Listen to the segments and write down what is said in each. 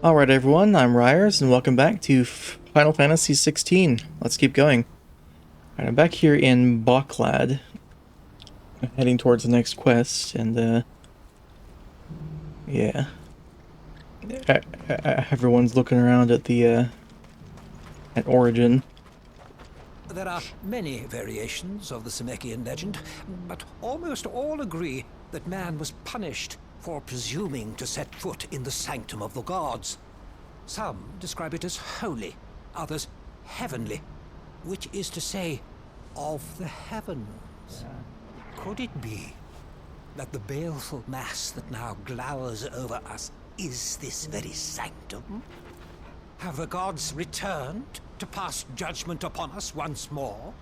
Alright everyone, I'm Ryers, and welcome back to Final Fantasy XVI. Let's keep going. Alright, I'm back here in Baklad, heading towards the next quest, and yeah. Everyone's looking around at the, at Origin. There are many variations of the Semekian legend, but almost all agree that man was punished for presuming to set foot in the sanctum of the gods. Some describe it as holy, others heavenly, which is to say, of the heavens. Could it be that the baleful mass that now glowers over us is this very sanctum? Have the gods returned to pass judgment upon us once more?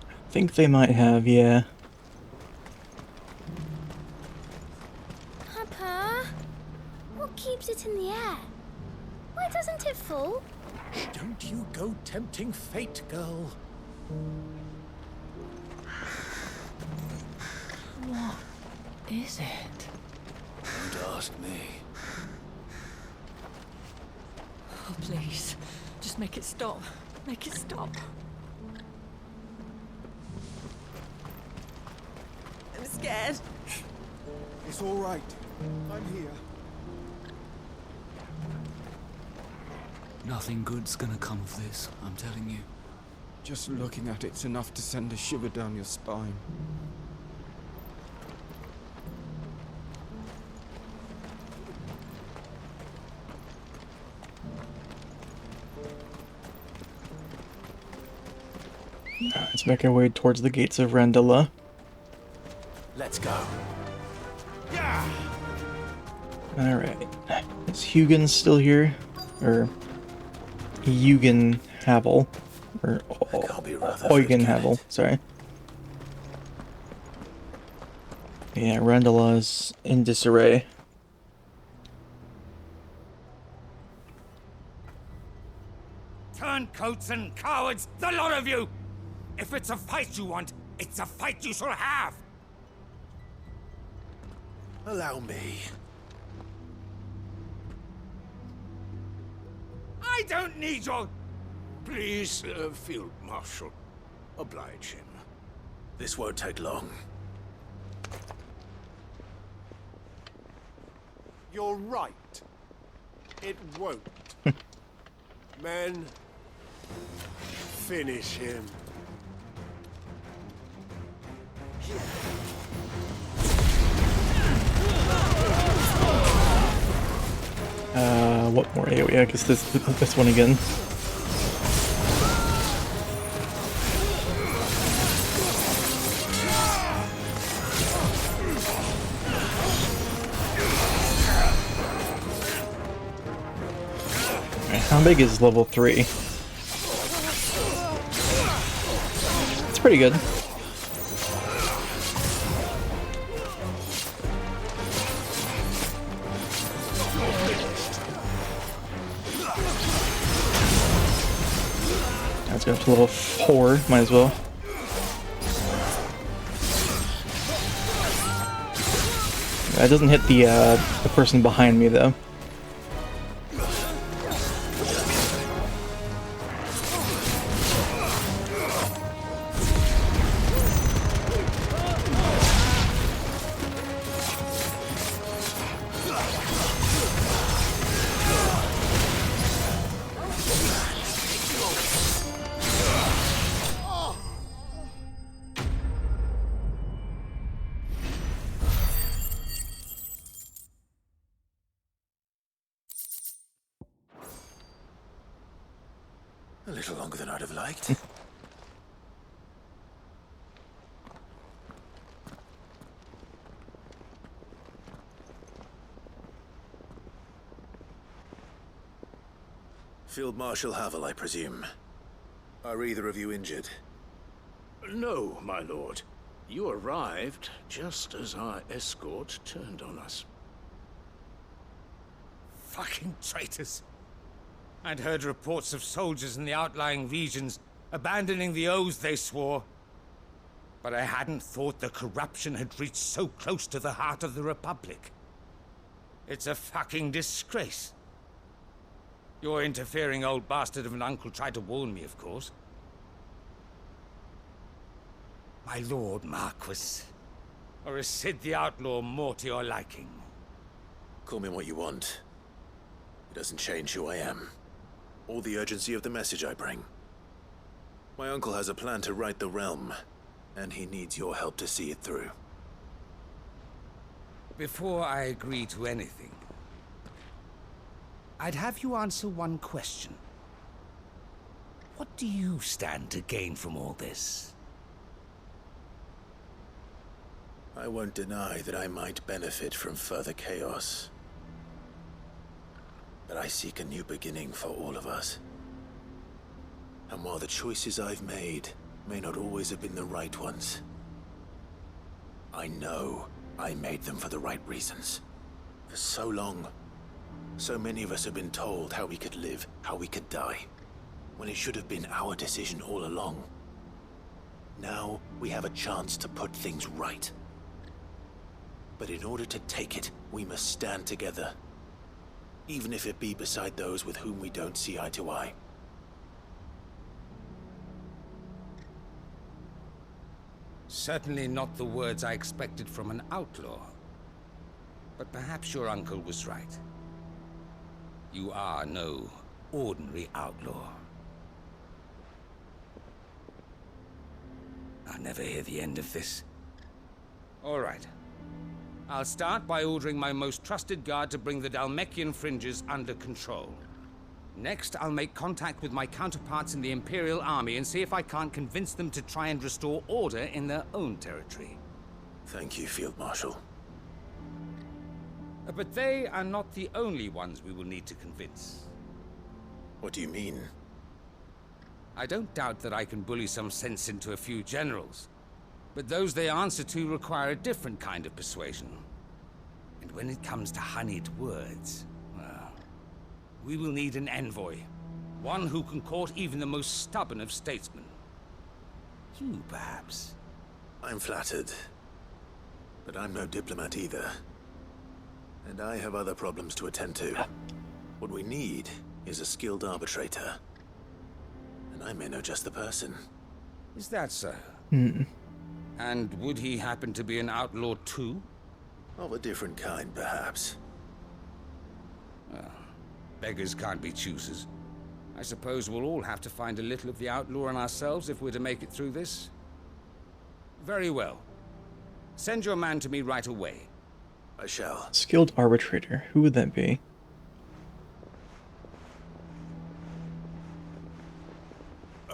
I think they might have, yeah. Papa, what keeps it in the air? Why doesn't it fall? Don't you go tempting fate, girl. What is it? Don't ask me. Oh, please. Just make it stop. Make it stop. I'm scared. It's all right. I'm here. Nothing good's gonna come of this, I'm telling you. Just looking at it's enough to send a shiver down your spine. Let's make our way towards the gates of Rendela. Let's go. Alright. Is Hugin still here? Or Eugen Havel? Or Eugen Havel, sorry. Yeah, Rendela is in disarray. Turncoats and cowards, the lot of you! If it's a fight you want, it's a fight you shall have! Allow me. I don't need your... Please, Field Marshal, oblige him. This won't take long. You're right. It won't. Men, finish him. What more? Yeah, I guess this one again. Alright, how big is level 3? It's pretty good. Let's go up to level 4, might as well. That doesn't hit the person behind me though. A little longer than I'd have liked. Field Marshal Havel, I presume. Are either of you injured? No, my lord. You arrived just as our escort turned on us. Fucking traitors. I'd heard reports of soldiers in the outlying regions abandoning the oaths they swore. But I hadn't thought the corruption had reached so close to the heart of the Republic. It's a fucking disgrace. Your interfering old bastard of an uncle tried to warn me, of course. My lord Marquis. Or is Sid the Outlaw more to your liking? Call me what you want. It doesn't change who I am, or the urgency of the message I bring. My uncle has a plan to right the realm, and he needs your help to see it through. Before I agree to anything, I'd have you answer one question. What do you stand to gain from all this? I won't deny that I might benefit from further chaos. But I seek a new beginning for all of us. And while the choices I've made may not always have been the right ones, I know I made them for the right reasons. For so long, so many of us have been told how we could live, how we could die, when it should have been our decision all along. Now we have a chance to put things right. But in order to take it, we must stand together. Even if it be beside those with whom we don't see eye to eye. Certainly not the words I expected from an outlaw. But perhaps your uncle was right. You are no ordinary outlaw. I'll never hear the end of this. All right. I'll start by ordering my most trusted guard to bring the Dhalmekian fringes under control. Next, I'll make contact with my counterparts in the Imperial Army and see if I can't convince them to try and restore order in their own territory. Thank you, Field Marshal. But they are not the only ones we will need to convince. What do you mean? I don't doubt that I can bully some sense into a few generals. But those they answer to require a different kind of persuasion. And when it comes to honeyed words, well, we will need an envoy. One who can court even the most stubborn of statesmen. You, perhaps. I'm flattered. But I'm no diplomat either. And I have other problems to attend to. What we need is a skilled arbitrator. And I may know just the person. Is that so? And would he happen to be an outlaw too? Of a different kind, perhaps. Well, beggars can't be choosers. I suppose we'll all have to find a little of the outlaw in ourselves if we're to make it through this. Very well. Send your man to me right away. I shall. Skilled arbitrator. Who would that be?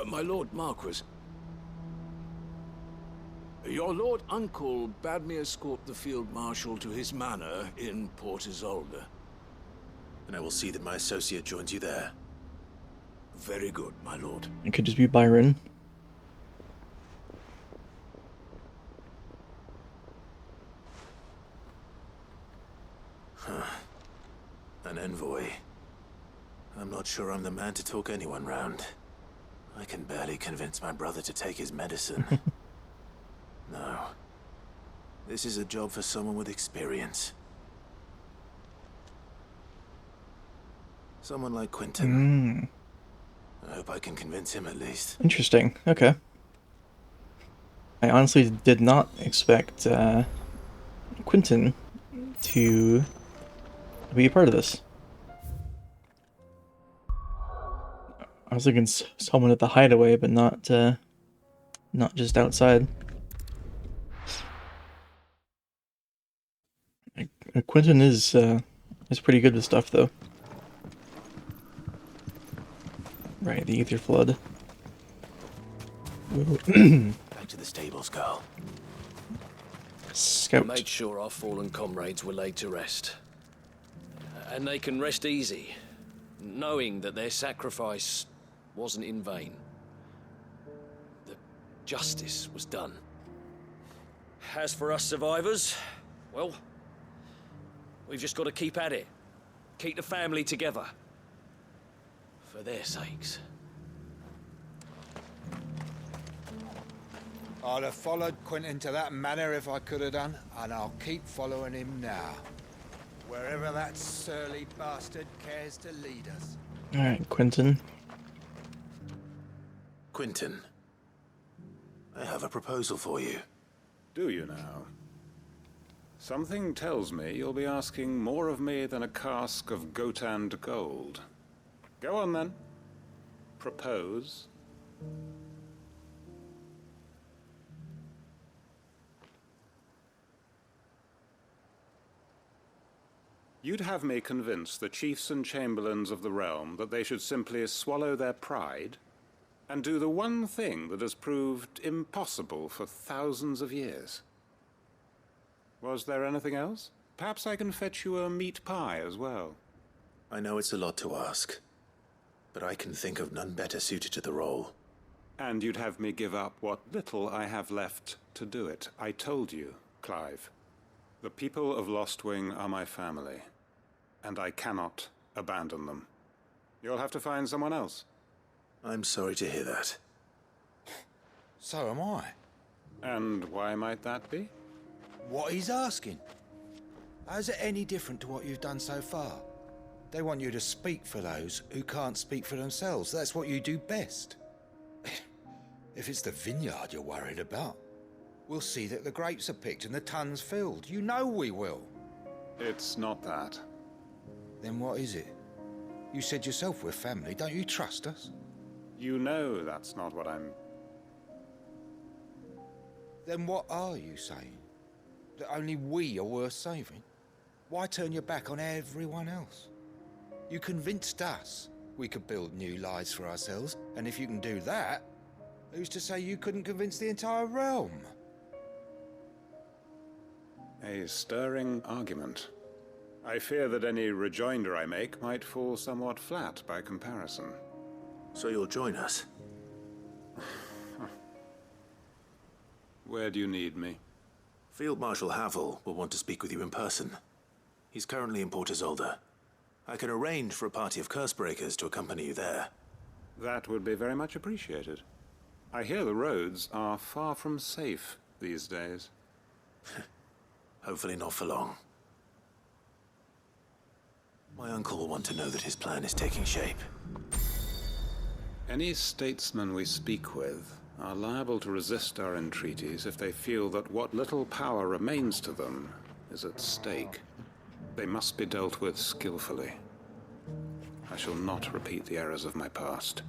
My Lord Marquis. Your Lord Uncle bade me escort the Field Marshal to his manor in Port Isolde. And I will see that my associate joins you there. Very good, my lord. It could just be Byron. An envoy. I'm not sure I'm the man to talk anyone round. I can barely convince my brother to take his medicine. No. This is a job for someone with experience. Someone like Quentin. I hope I can convince him at least. Interesting. Okay. I honestly did not expect Quentin to be a part of this. I was thinking someone at the hideaway, but not just outside. Quentin is pretty good with stuff, though. Right, the Ether Flood. Back to the stables, girl. Scout. Made sure our fallen comrades were laid to rest. And they can rest easy, knowing that their sacrifice wasn't in vain. That justice was done. As for us survivors, well, we've just got to keep at it. Keep the family together. For their sakes. I'd have followed Quentin to that manor if I could have done, and I'll keep following him now. Wherever that surly bastard cares to lead us. Alright, Quentin. Quentin, I have a proposal for you. Do you now? Something tells me you'll be asking more of me than a cask of Gotand gold. Go on then. Propose. You'd have me convince the chiefs and chamberlains of the realm that they should simply swallow their pride and do the one thing that has proved impossible for thousands of years. Was there anything else? Perhaps I can fetch you a meat pie as well. I know it's a lot to ask, but I can think of none better suited to the role. And you'd have me give up what little I have left to do it. I told you, Clive. The people of Lostwing are my family, and I cannot abandon them. You'll have to find someone else. I'm sorry to hear that. So am I. And why might that be? What he's asking. How's it any different to what you've done so far? They want you to speak for those who can't speak for themselves. That's what you do best. If it's the vineyard you're worried about, we'll see that the grapes are picked and the tons filled. You know we will. It's not that. Then what is it? You said yourself we're family. Don't you trust us? You know that's not what I'm... Then what are you saying? That only we are worth saving? Why turn your back on everyone else? You convinced us we could build new lives for ourselves, and if you can do that, who's to say you couldn't convince the entire realm? A stirring argument. I fear that any rejoinder I make might fall somewhat flat by comparison. So you'll join us? Where do you need me? Field Marshal Havel will want to speak with you in person. He's currently in Port Isolde. I can arrange for a party of Cursebreakers to accompany you there. That would be very much appreciated. I hear the roads are far from safe these days. Hopefully not for long. My uncle will want to know that his plan is taking shape. Any statesmen we speak with are liable to resist our entreaties if they feel that what little power remains to them is at stake. They must be dealt with skillfully. I shall not repeat the errors of my past.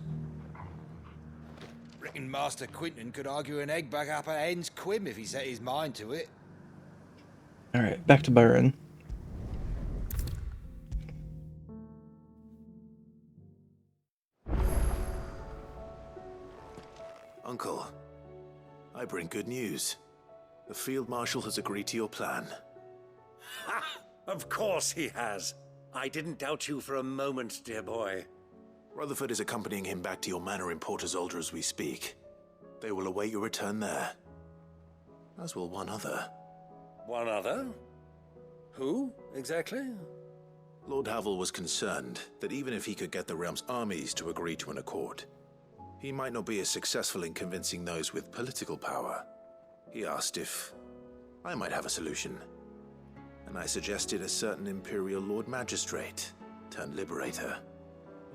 Reckon Master Quentin could argue an egg back up a hen's quim if he set his mind to it. Alright, back to Byron. Uncle, I bring good news. The Field Marshal has agreed to your plan. Ha! Of course he has. I didn't doubt you for a moment, dear boy. Rutherford is accompanying him back to your manor in Port Isolde as we speak. They will await your return there. As will one other. One other? Who, exactly? Lord Havel was concerned that even if he could get the realm's armies to agree to an accord, he might not be as successful in convincing those with political power. He asked if I might have a solution, and I suggested a certain Imperial Lord Magistrate turned Liberator.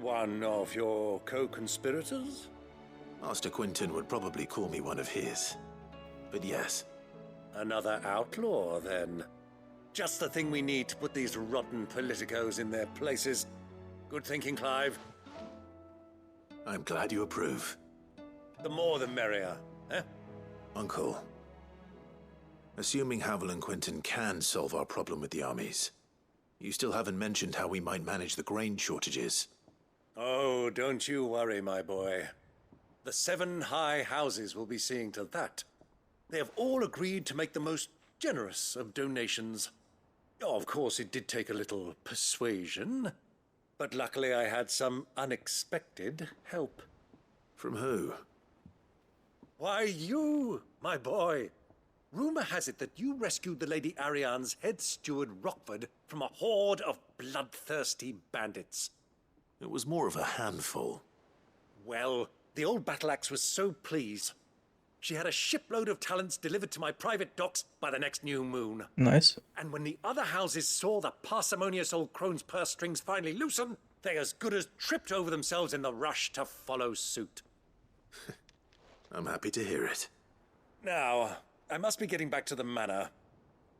One of your co-conspirators? Master Quentin would probably call me one of his, but yes. Another outlaw, then. Just the thing we need to put these rotten politicos in their places. Good thinking, Clive. I'm glad you approve. The more the merrier, eh? Uncle, assuming Havel and Quentin can solve our problem with the armies, you still haven't mentioned how we might manage the grain shortages. Oh, don't you worry, my boy. The 7 high houses will be seeing to that. They have all agreed to make the most generous of donations. Oh, of course, it did take a little persuasion. But luckily I had some unexpected help. From who? Why, you, my boy. Rumor has it that you rescued the Lady Ariane's head steward Rockford from a horde of bloodthirsty bandits. It was more of a handful. Well, the old battle axe was so pleased. she had a shipload of talents delivered to my private docks by the next new moon. Nice. And when the other houses saw the parsimonious old crone's purse strings finally loosen, they as good as tripped over themselves in the rush to follow suit. I'm happy to hear it. Now, I must be getting back to the manor.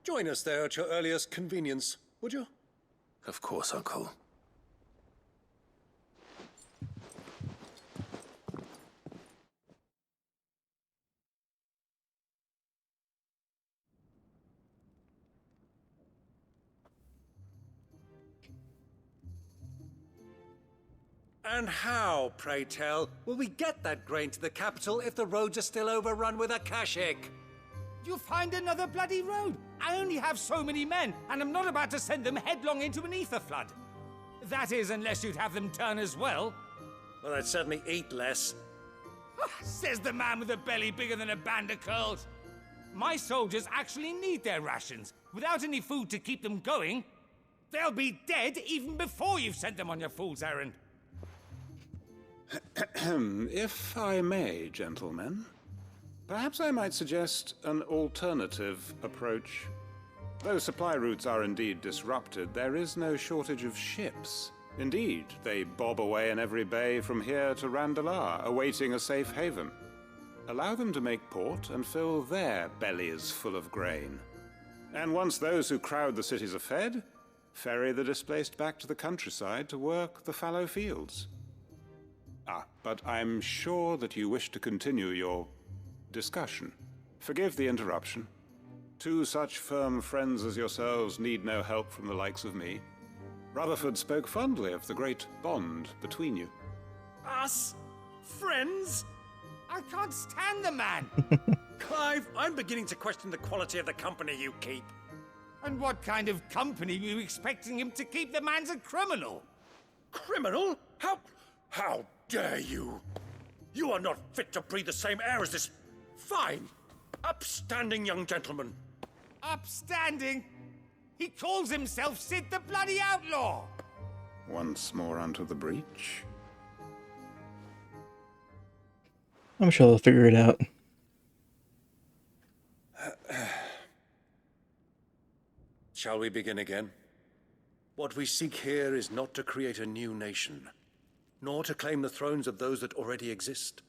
Join us there at your earliest convenience, would you? Of course, Uncle. And how, pray tell, will we get that grain to the capital if the roads are still overrun with akashic? You'll find another bloody road. I only have so many men, and I'm not about to send them headlong into an ether flood. That is, unless you'd have them turn as well. Well, I'd certainly eat less. Says the man with a belly bigger than a band of curls. My soldiers actually need their rations. Without any food to keep them going, they'll be dead even before you've sent them on your fool's errand. If I may, gentlemen, perhaps I might suggest an alternative approach. Though supply routes are indeed disrupted, there is no shortage of ships. Indeed, they bob away in every bay from here to Randalar, awaiting a safe haven. Allow them to make port and fill their bellies full of grain. And once those who crowd the cities are fed, ferry the displaced back to the countryside to work the fallow fields. But I'm sure that you wish to continue your discussion. Forgive the interruption. Two such firm friends as yourselves need no help from the likes of me. Rutherford spoke fondly of the great bond between you. Us? Friends? I can't stand the man! Clive, I'm beginning to question the quality of the company you keep. And what kind of company were you expecting him to keep? The man's a criminal! Criminal? How dare you? You are not fit to breathe the same air as this fine, upstanding young gentleman. Upstanding? He calls himself Sid the Bloody Outlaw! Once more onto the breach. I'm sure they'll figure it out. Shall we begin again? What we seek here is not to create a new nation, nor to claim the thrones of those that already exist.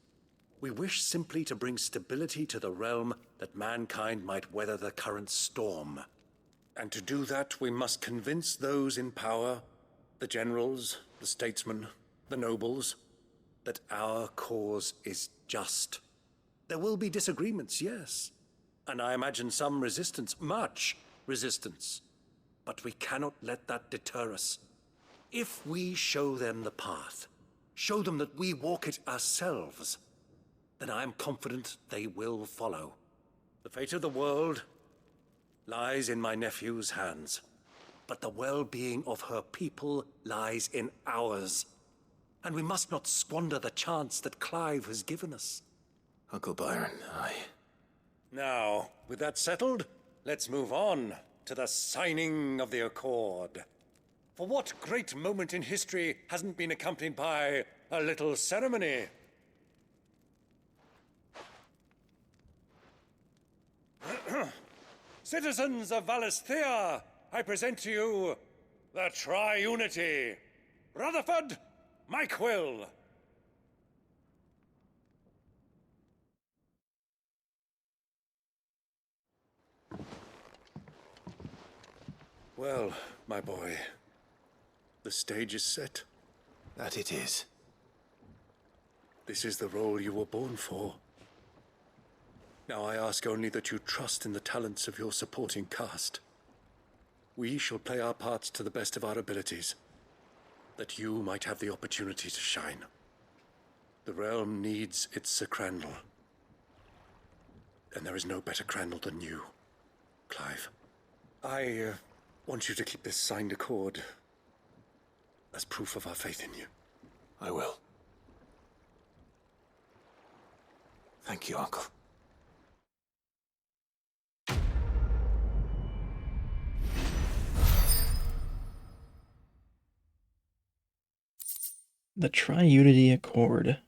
We wish simply to bring stability to the realm that mankind might weather the current storm. And to do that, we must convince those in power, the generals, the statesmen, the nobles, that our cause is just. There will be disagreements, yes, and I imagine some resistance, much resistance. But we cannot let that deter us. If we show them the path, show them that we walk it ourselves, then I am confident they will follow. The fate of the world lies in my nephew's hands, but the well-being of her people lies in ours. And we must not squander the chance that Clive has given us. Uncle Byron, Now, with that settled, let's move on to the signing of the Accord. For what great moment in history hasn't been accompanied by a little ceremony? Citizens of Valisthea, I present to you the Tri-Unity. Rutherford, Mike Will. Well, my boy, the stage is set. That it is. This is the role you were born for. Now I ask only that you trust in the talents of your supporting cast. We shall play our parts to the best of our abilities, that you might have the opportunity to shine. The realm needs its Sir Crandall. And there is no better Crandall than you, Clive. I want you to keep this signed accord as proof of our faith in you. I will. Thank you, Uncle. The Tri-Unity Accord.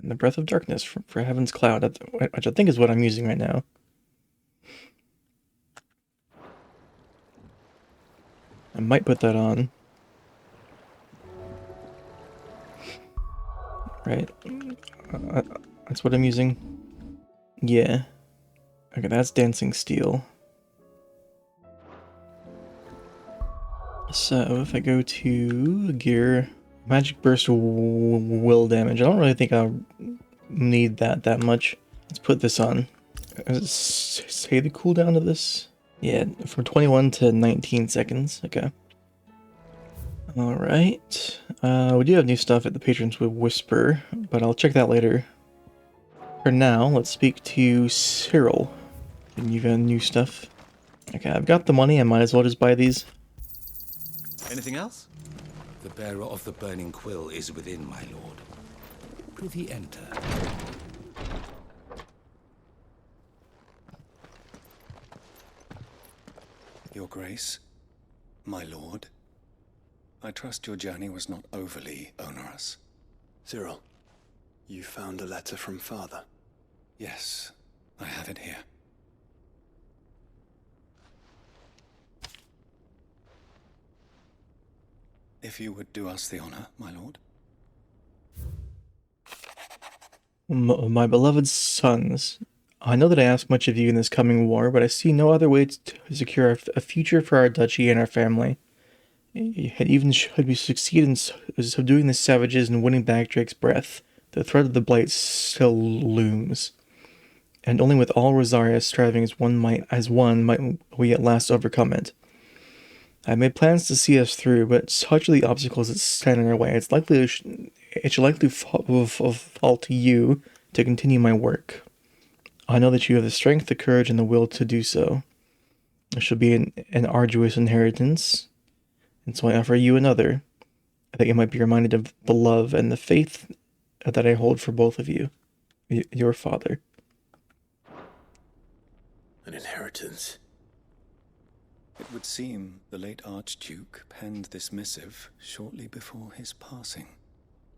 And the Breath of Darkness for Heaven's Cloud, which I think is what I'm using right now. I might put that on. Right. That's what I'm using. Yeah. Okay, that's Dancing Steel. So if I go to gear, Magic Burst will damage. I don't really think I'll need that much. Let's put this on. Say the cooldown of this? Yeah, from 21 to 19 seconds. Okay. Alright. We do have new stuff at the Patrons with Whisper, but I'll check that later. For now, let's speak to Cyril. And you got new stuff. Okay, I've got the money, I might as well just buy these. Anything else? The bearer of the burning quill is within, my lord. Prithee enter. Your Grace, my lord, I trust your journey was not overly onerous. Cyril, you found a letter from Father? Yes, I have it here. If you would do us the honor, my lord. My beloved sons, I know that I ask much of you in this coming war, but I see no other way to secure a future for our duchy and our family. And even should we succeed in subduing the savages and winning back Drake's breath, the threat of the Blight still looms. And only with all Rosaria striving as one might we at last overcome it. I made plans to see us through, but such are the obstacles that stand in our way. It should likely fall to you to continue my work. I know that you have the strength, the courage, and the will to do so. It shall be an arduous inheritance, and so I offer you another, that you might be reminded of the love and the faith that I hold for both of you, your father. An inheritance? It would seem the late Archduke penned this missive shortly before his passing.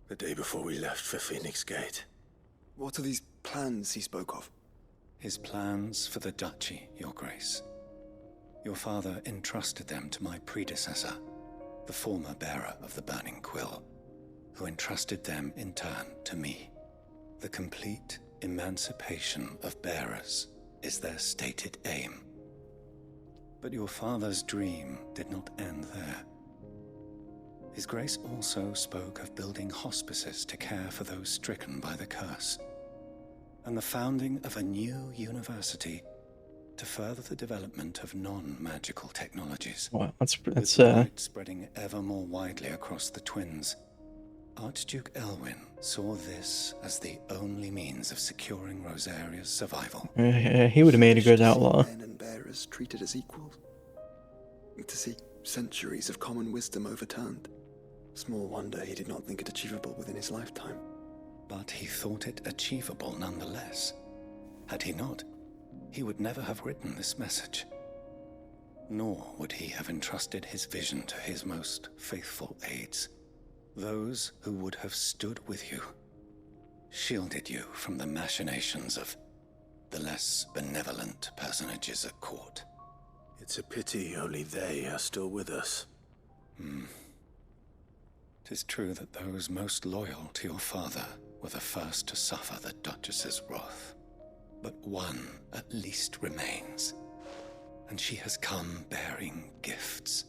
The day before we left for Phoenix Gate. What are these plans he spoke of? His plans for the duchy, your grace. Your father entrusted them to my predecessor, the former bearer of the burning quill, who entrusted them in turn to me. The complete emancipation of bearers is their stated aim. But your father's dream did not end there. His Grace also spoke of building hospices to care for those stricken by the curse, and the founding of a new university to further the development of non-magical technologies. Wow, that's With the light spreading ever more widely across the twins, Archduke Elwyn saw this as the only means of securing Rosaria's survival. He would have made a good outlaw. Men and bearers treated as equals. To see centuries of common wisdom overturned. Small wonder he did not think it achievable within his lifetime. But he thought it achievable nonetheless. Had he not, he would never have written this message. Nor would he have entrusted his vision to his most faithful aides. Those who would have stood with you, shielded you from the machinations of the less benevolent personages at court. It's a pity only they are still with us. 'Tis true that those most loyal to your father were the first to suffer the Duchess's wrath. But one at least remains, and she has come bearing gifts.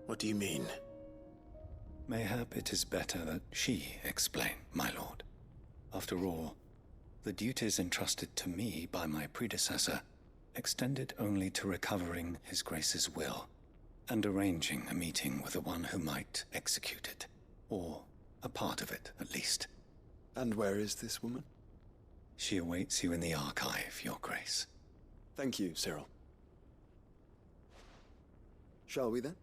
What do you mean? Mayhap it is better that she explain, my lord. After all, the duties entrusted to me by my predecessor extended only to recovering His Grace's will and arranging a meeting with the one who might execute it, or a part of it at least. And where is this woman? She awaits you in the archive, your grace. Thank you, Cyril. Shall we then?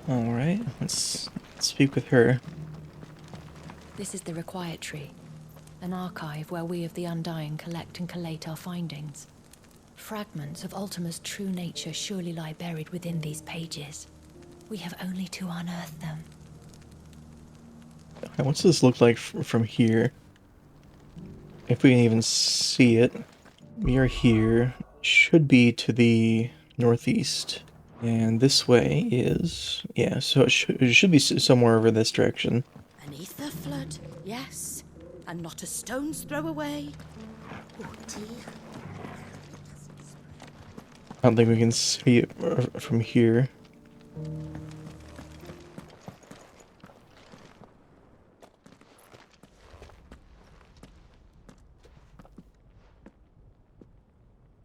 Alright, let's speak with her. This is the Required Tree, an archive where we of the Undying collect and collate our findings. Fragments of Ultima's true nature surely lie buried within these pages. We have only to unearth them. What's this look like from here? If we can even see it. We are here. Should be to the northeast. And this way is... yeah, so it should be somewhere over this direction. Beneath the flood, yes. And not a stone's throw away. Oh dear. I don't think we can see it from here.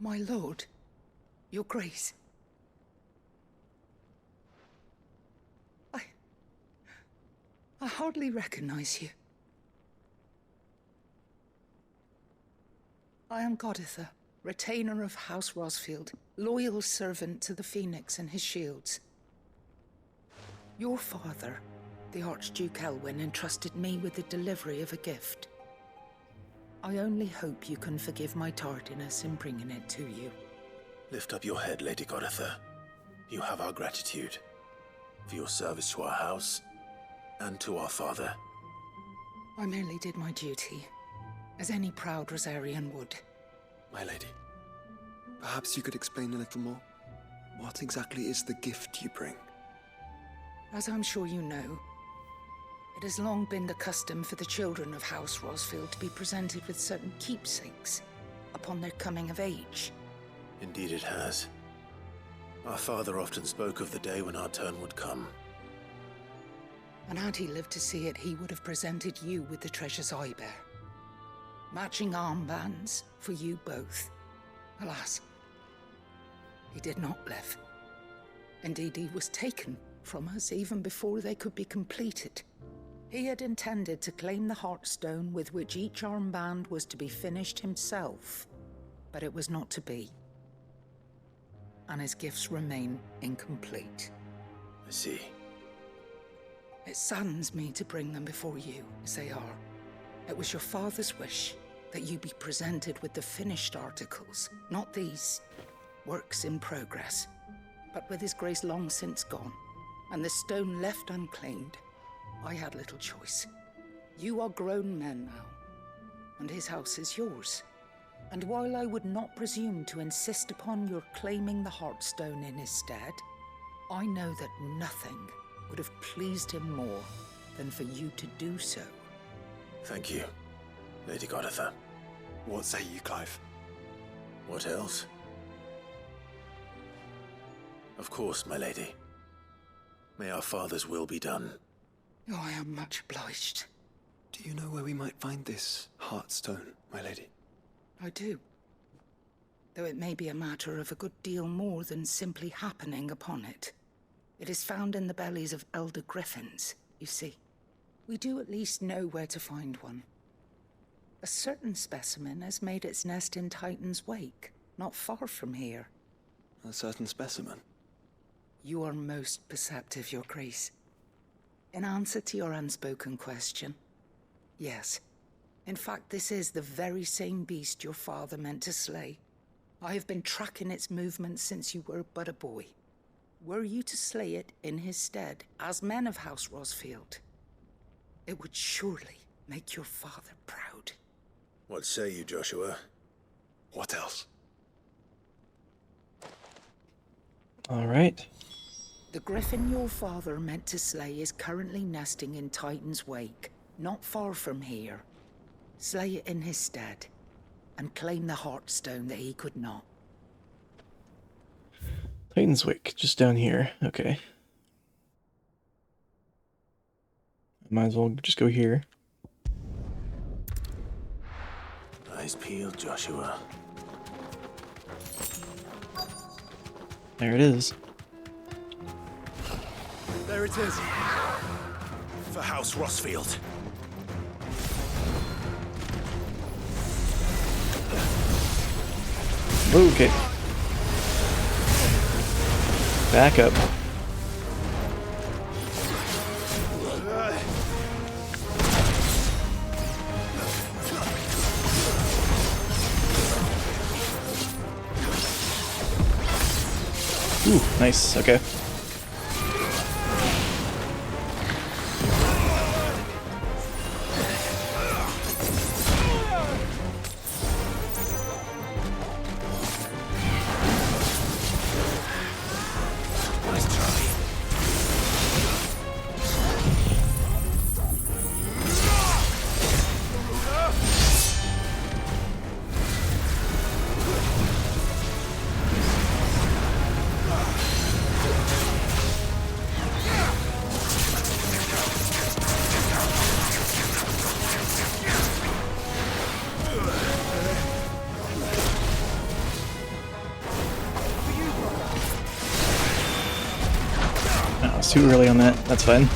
My lord, your grace. I hardly recognize you. I am Goditha, retainer of House Rosfield, loyal servant to the Phoenix and his shields. Your father, the Archduke Elwyn, entrusted me with the delivery of a gift. I only hope you can forgive my tardiness in bringing it to you. Lift up your head, Lady Goditha. You have our gratitude for your service to our house and to our father. I merely did my duty, as any proud Rosarian would. My lady, perhaps you could explain a little more? What exactly is the gift you bring? As I'm sure you know, it has long been the custom for the children of House Rosfield to be presented with certain keepsakes upon their coming of age. Indeed it has. Our father often spoke of the day when our turn would come. And had he lived to see it, he would have presented you with the treasures I bear. Matching armbands for you both. Alas, he did not live. Indeed, he was taken from us even before they could be completed. He had intended to claim the Heartstone with which each armband was to be finished himself, but it was not to be. And his gifts remain incomplete. I see. It saddens me to bring them before you, as they are. It was your father's wish that you be presented with the finished articles, not these works in progress. But with his grace long since gone, and the stone left unclaimed, I had little choice. You are grown men now, and his house is yours. And while I would not presume to insist upon your claiming the Heartstone in his stead, I know that nothing would have pleased him more than for you to do so. Thank you, Lady Goditha. What say you, Clive? What else? Of course, my lady. May our father's will be done. Oh, I am much obliged. Do you know where we might find this Heartstone, my lady? I do. Though it may be a matter of a good deal more than simply happening upon it. It is found in the bellies of elder griffins, you see. We do at least know where to find one. A certain specimen has made its nest in Titan's Wake, not far from here. A certain specimen? You are most perceptive, Your Grace. In answer to your unspoken question, yes. In fact, this is the very same beast your father meant to slay. I have been tracking its movements since you were but a boy. Were you to slay it in his stead, as men of House Rosfield, it would surely make your father proud. What say you, Joshua? What else? All right. The griffin your father meant to slay is currently nesting in Titan's Wake, not far from here. Slay it in his stead, and claim the Heartstone that he could not. Titan's Wake, just down here. Okay. Might as well just go here. Eyes peeled, Joshua. There it is. There it is. For House Rosfield. Okay. Back up. Ooh, nice. Okay. No, it's too early on that. That's fine.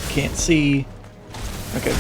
Can't see. Okay.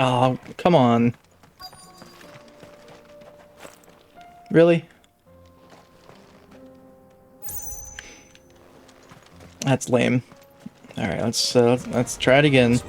Oh, come on. Really? That's lame. All right, let's try it again.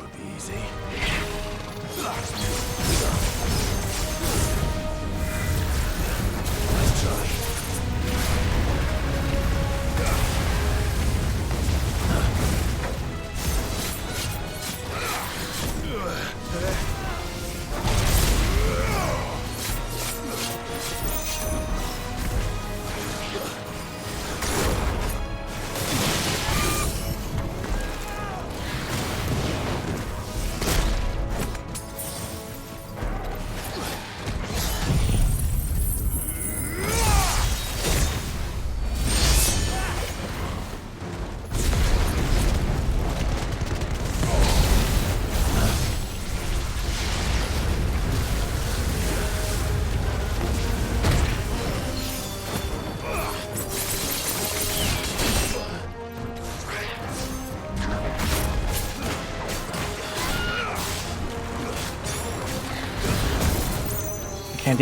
Can't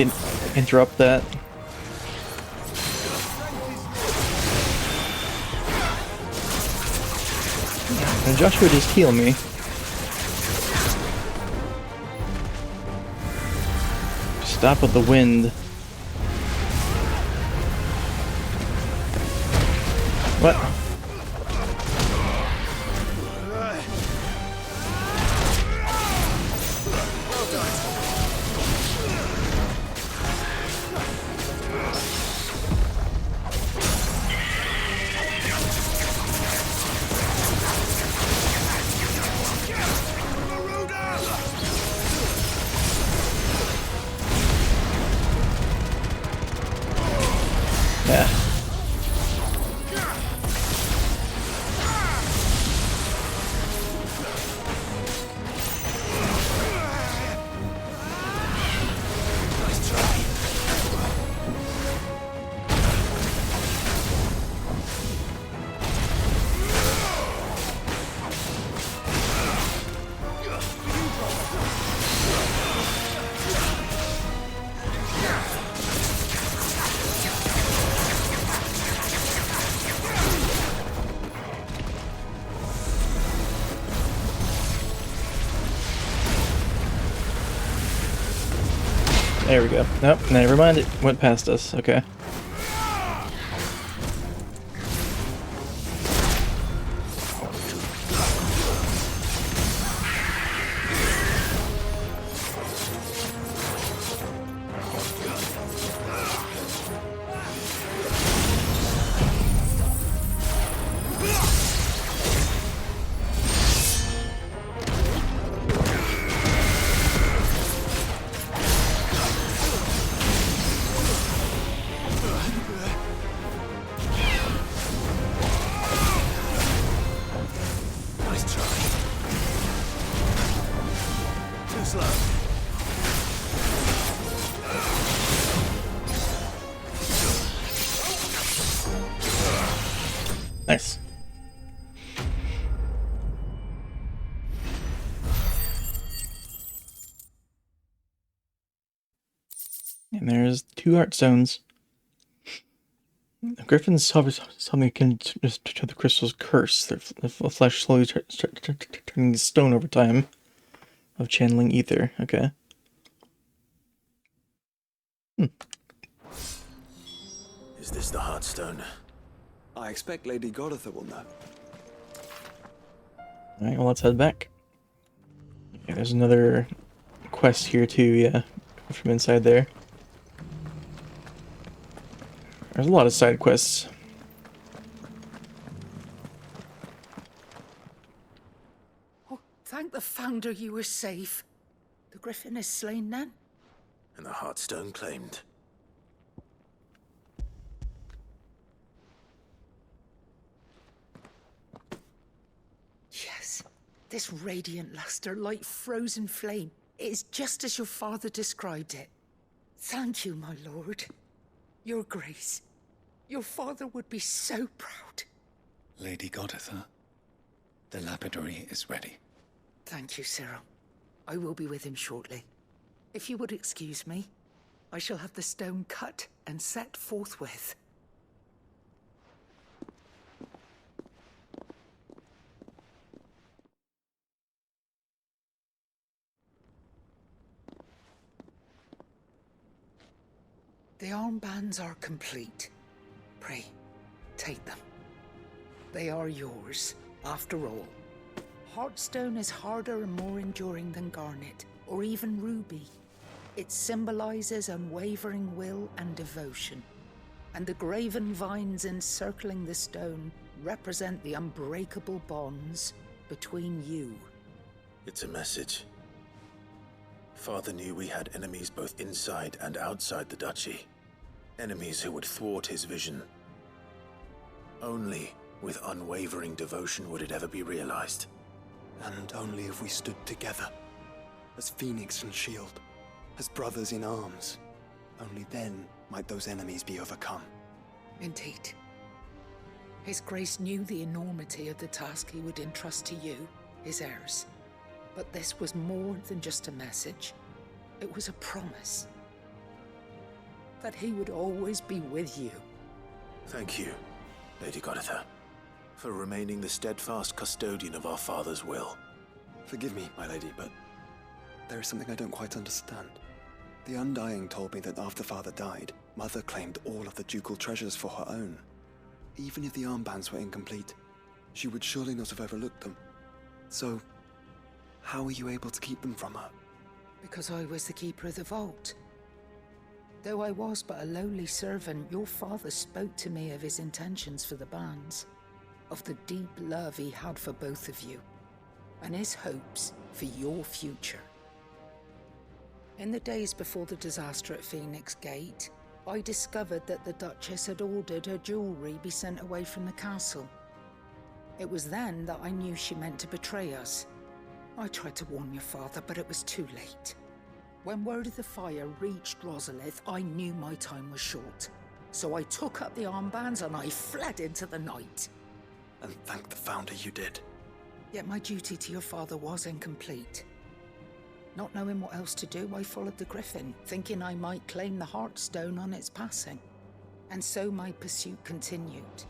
interrupt that. And Joshua just heal me. Stop with the wind. What? Yeah. There we go. Nope, never mind, it went past us. Okay. Nice. And there's 2 heart stones. The griffins suffer something akin to the crystal's curse. Their flesh slowly turning to stone over time. Of channeling ether. Okay. Is this the Heartstone? I expect Lady Goditha will know. Alright, well, let's head back. Okay, there's another quest here, too, yeah. From inside there. There's a lot of side quests. Oh, thank the Founder you were safe. The griffin is slain then? And the Heartstone claimed. Yes. This radiant luster, like frozen flame. It is just as your father described it. Thank you, my lord. Your grace. Your father would be so proud. Lady Goditha, the lapidary is ready. Thank you, Cyril. I will be with him shortly. If you would excuse me, I shall have the stone cut and set forthwith. The armbands are complete. Pray, take them. They are yours, after all. Heartstone is harder and more enduring than garnet, or even ruby. It symbolizes unwavering will and devotion. And the graven vines encircling the stone represent the unbreakable bonds between you. It's a message. Father knew we had enemies both inside and outside the duchy. Enemies who would thwart his vision. Only with unwavering devotion would it ever be realized. And only if we stood together, as Phoenix and Shield, as brothers in arms, only then might those enemies be overcome. Indeed. His Grace knew the enormity of the task he would entrust to you, his heirs. But this was more than just a message. It was a promise. That he would always be with you. Thank you, Lady Goditha, for remaining the steadfast custodian of our father's will. Forgive me, my lady, but there is something I don't quite understand. The Undying told me that after Father died, Mother claimed all of the ducal treasures for her own. Even if the armbands were incomplete, she would surely not have overlooked them. So, how were you able to keep them from her? Because I was the keeper of the vault. Though I was but a lowly servant, your father spoke to me of his intentions for the bands, of the deep love he had for both of you, and his hopes for your future. In the days before the disaster at Phoenix Gate, I discovered that the Duchess had ordered her jewelry be sent away from the castle. It was then that I knew she meant to betray us. I tried to warn your father, but it was too late. When word of the fire reached Rosalith, I knew my time was short. So I took up the armbands and I fled into the night. And thank the Founder you did. Yet my duty to your father was incomplete. Not knowing what else to do, I followed the Griffin, thinking I might claim the Heartstone on its passing. And so my pursuit continued,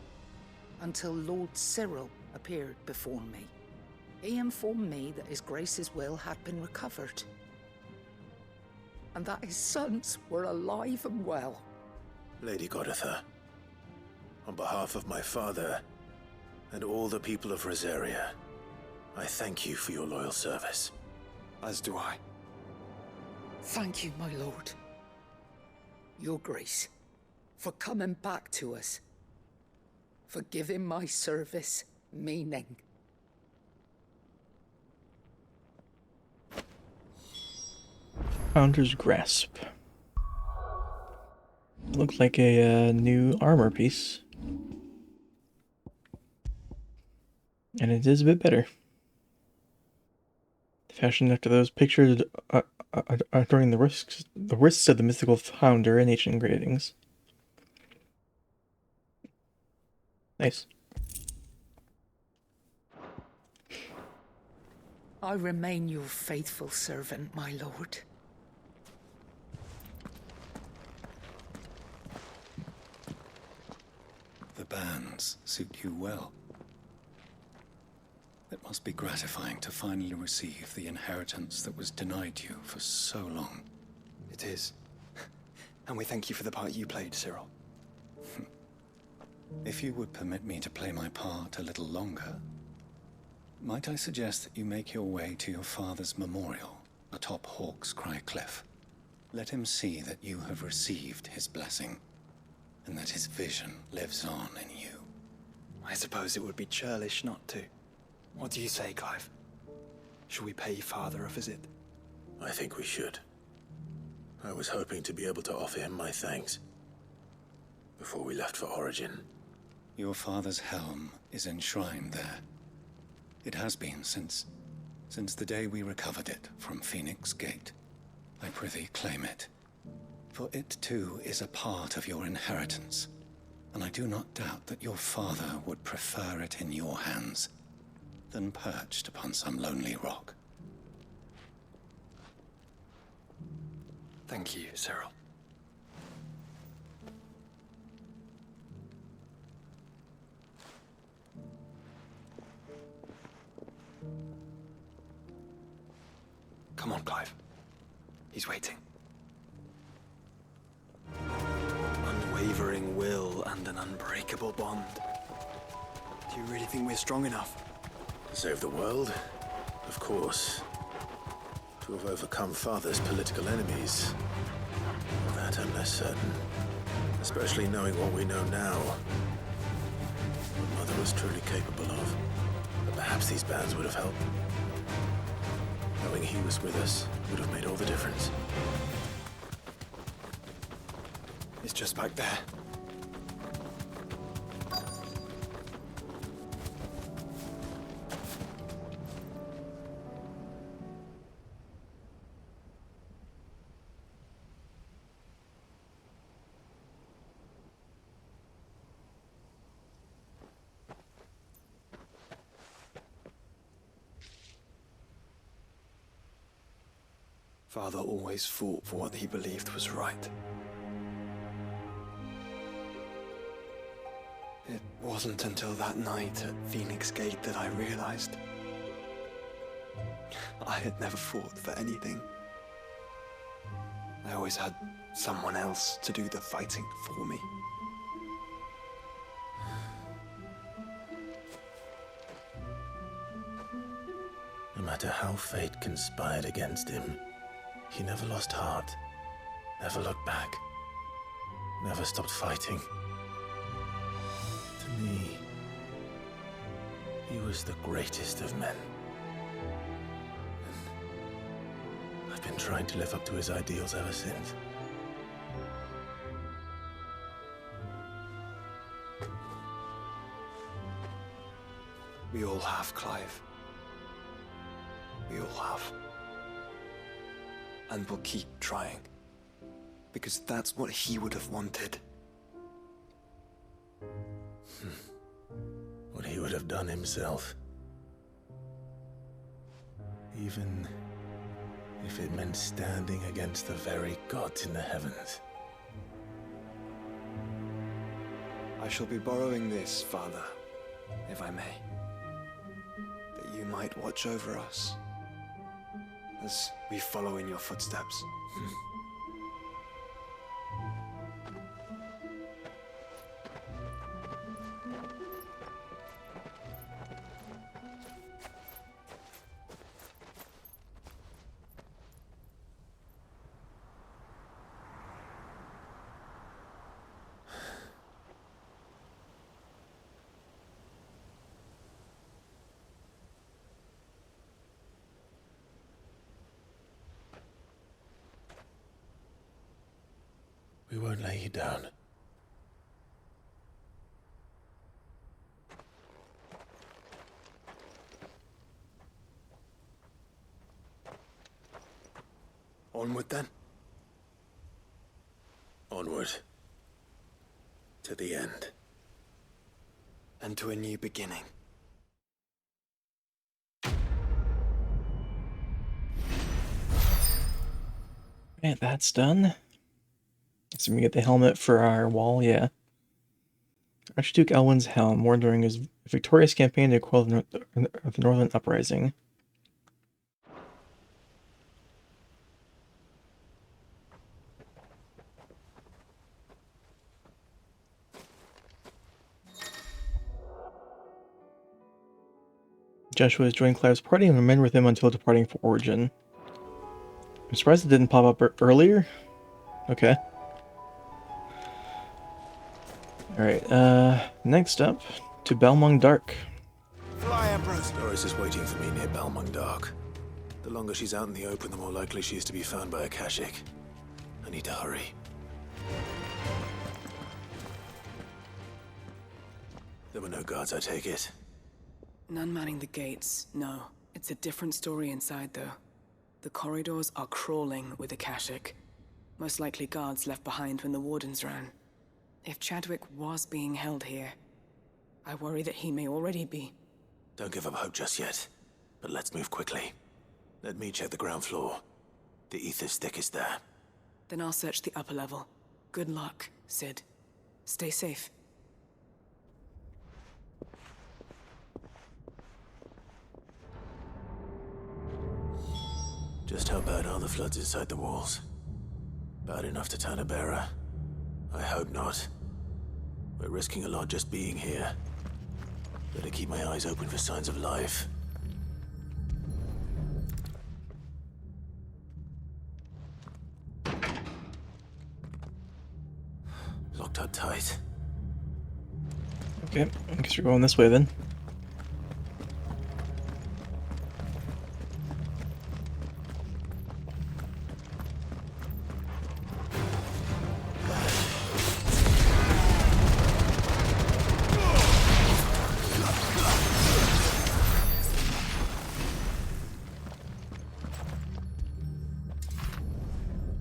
until Lord Cyril appeared before me. He informed me that His Grace's will had been recovered. and that his sons were alive and well. Lady Goditha, on behalf of my father and all the people of Rosaria, I thank you for your loyal service. As do I. Thank you, my lord. Your Grace, for coming back to us, for giving my service meaning. Founder's Grasp. Looks like a new armor piece. And it is a bit better. Fashioned after those pictures during the wrists of the mythical founder in ancient engravings. Nice. I remain your faithful servant, my lord. The bands suit you well. It must be gratifying to finally receive the inheritance that was denied you for so long. It is. And we thank you for the part you played, Cyril. If you would permit me to play my part a little longer, might I suggest that you make your way to your father's memorial atop Hawk's Cry Cliff? Let him see that you have received his blessing, and that his vision lives on in you. I suppose it would be churlish not to. What do you say, Clive? Should we pay Father a visit? I think we should. I was hoping to be able to offer him my thanks before we left for Origin. Your father's helm is enshrined there. It has been since the day we recovered it from Phoenix Gate. I prithee claim it, for it too is a part of your inheritance, and I do not doubt that your father would prefer it in your hands than perched upon some lonely rock. Thank you, Cyril. Come on, Clive. He's waiting. Unwavering will and an unbreakable bond. Do you really think we're strong enough? To save the world? Of course. To have overcome Father's political enemies? Of that I'm less certain. Especially knowing what we know now. What Mother was truly capable of. But perhaps these bands would have helped. Knowing he was with us would have made all the difference. It's just back there. Father always fought for what he believed was right. It wasn't until that night at Phoenix Gate that I realized I had never fought for anything. I always had someone else to do the fighting for me. No matter how fate conspired against him, he never lost heart, never looked back, never stopped fighting. To me, he was the greatest of men. And I've been trying to live up to his ideals ever since. We all have, Clive. We all have. And we'll keep trying. Because that's what he would have wanted. What he would have done himself. Even if it meant standing against the very gods in the heavens. I shall be borrowing this, Father, if I may. That you might watch over us as we follow in your footsteps. won't lay you down. Onward then? Onward. To the end. And to a new beginning. Right, that's done. So we get the helmet for our wall, yeah. Archduke Elwin's helm, worn during his victorious campaign to quell the Northern Uprising. Joshua has joined Clive's party and remained with him until departing for Origin. I'm surprised it didn't pop up earlier. Okay. Alright, next up, to Balmung Dark. Fly, Empress! Doris is waiting for me near Balmung Dark. The longer she's out in the open, the more likely she is to be found by a Kashik. I need to hurry. There were no guards, I take it. None manning the gates, no. It's a different story inside, though. The corridors are crawling with Akashic. Most likely guards left behind when the wardens ran. If Chadwick was being held here, I worry that he may already be. Don't give up hope just yet, but let's move quickly. Let me check the ground floor. The ether's thickest there. Then I'll search the upper level. Good luck, Sid. Stay safe. Just how bad are the floods inside the walls? Bad enough to turn a bearer? I hope not. We're risking a lot just being here. Better keep my eyes open for signs of life. Locked up tight. Okay, I guess we're going this way then.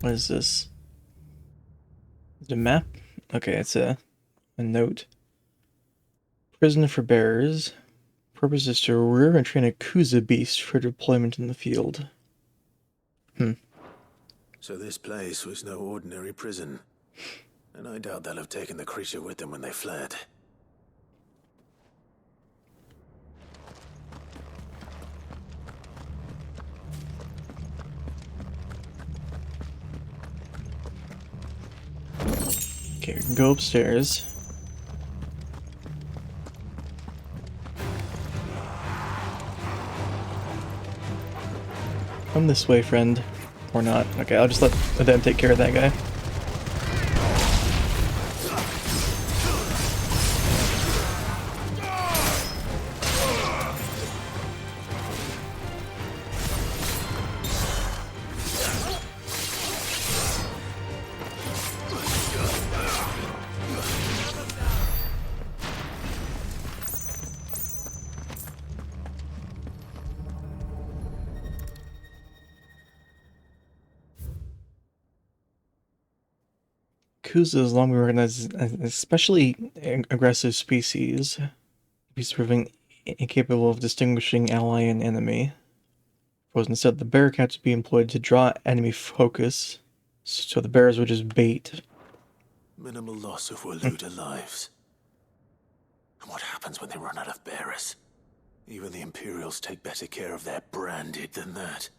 What is this? The map? Okay, it's a note. Prison for bearers. Purpose is to rear and train a Kuza beast for deployment in the field. So this place was no ordinary prison. And I doubt they'll have taken the creature with them when they fled. Okay, we can go upstairs. Come this way, friend. Or not. Okay, I'll just let them take care of that guy. Kuza is long been recognized as an especially aggressive species. He's proving incapable of distinguishing ally and enemy. Was instead the bear cats would be employed to draw enemy focus, so the bears would just bait. Minimal loss of Waluda lives. And what happens when they run out of bearers? Even the Imperials take better care of their branded than that.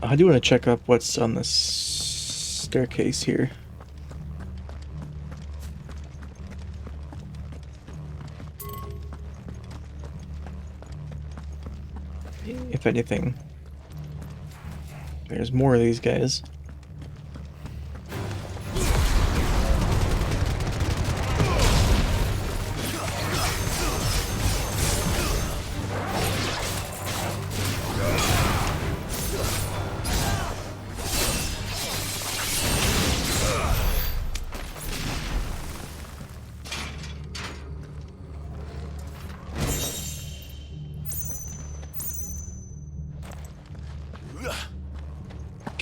I do want to check up what's on the staircase here. If anything. There's more of these guys.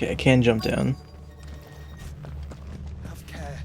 Okay, I can jump down. Have care.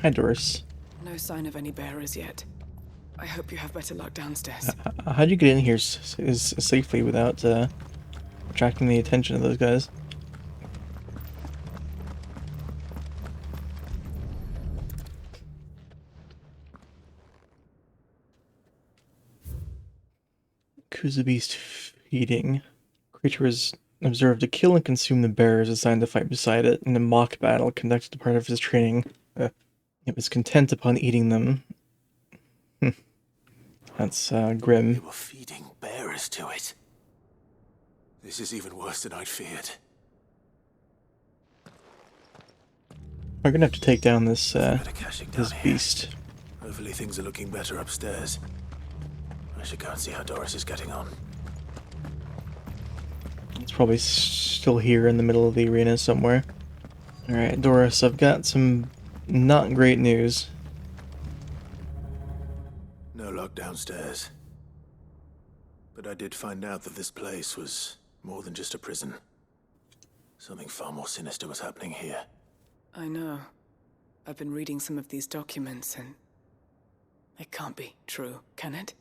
Hi, Doris. No sign of any bearers yet. I hope you have better luck downstairs. How'd you get in here safely without attracting the attention of those guys? Kuza Beast feeding. Creature is observed to kill and consume the bearers assigned to fight beside it in a mock battle conducted as part of his training. It was content upon eating them. That's grim. They were feeding bearers to it. This is even worse than I'd feared. We're gonna have to take down this this beast. Hopefully things are looking better upstairs. I should go and see how Doris is getting on. It's probably still here in the middle of the arena somewhere. Alright, Doris, I've got some not great news. No luck downstairs. But I did find out that this place was more than just a prison. Something far more sinister was happening here. I know. I've been reading some of these documents and... it can't be true, can it?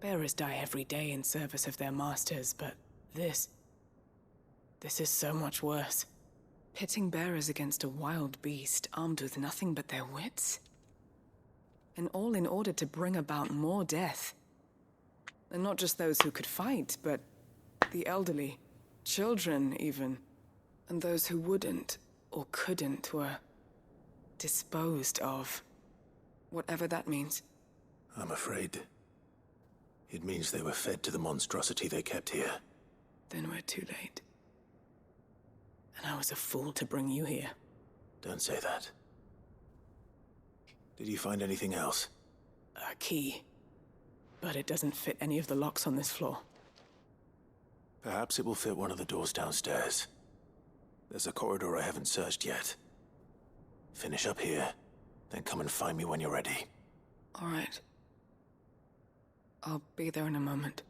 Bearers die every day in service of their masters, but this is so much worse. Pitting bearers against a wild beast armed with nothing but their wits? And all in order to bring about more death. And not just those who could fight, but the elderly, children even. And those who wouldn't or couldn't were disposed of. Whatever that means. I'm afraid it means they were fed to the monstrosity they kept here. Then we're too late. And I was a fool to bring you here. Don't say that. Did you find anything else? A key. But it doesn't fit any of the locks on this floor. Perhaps it will fit one of the doors downstairs. There's a corridor I haven't searched yet. Finish up here, then come and find me when you're ready. All right. I'll be there in a moment.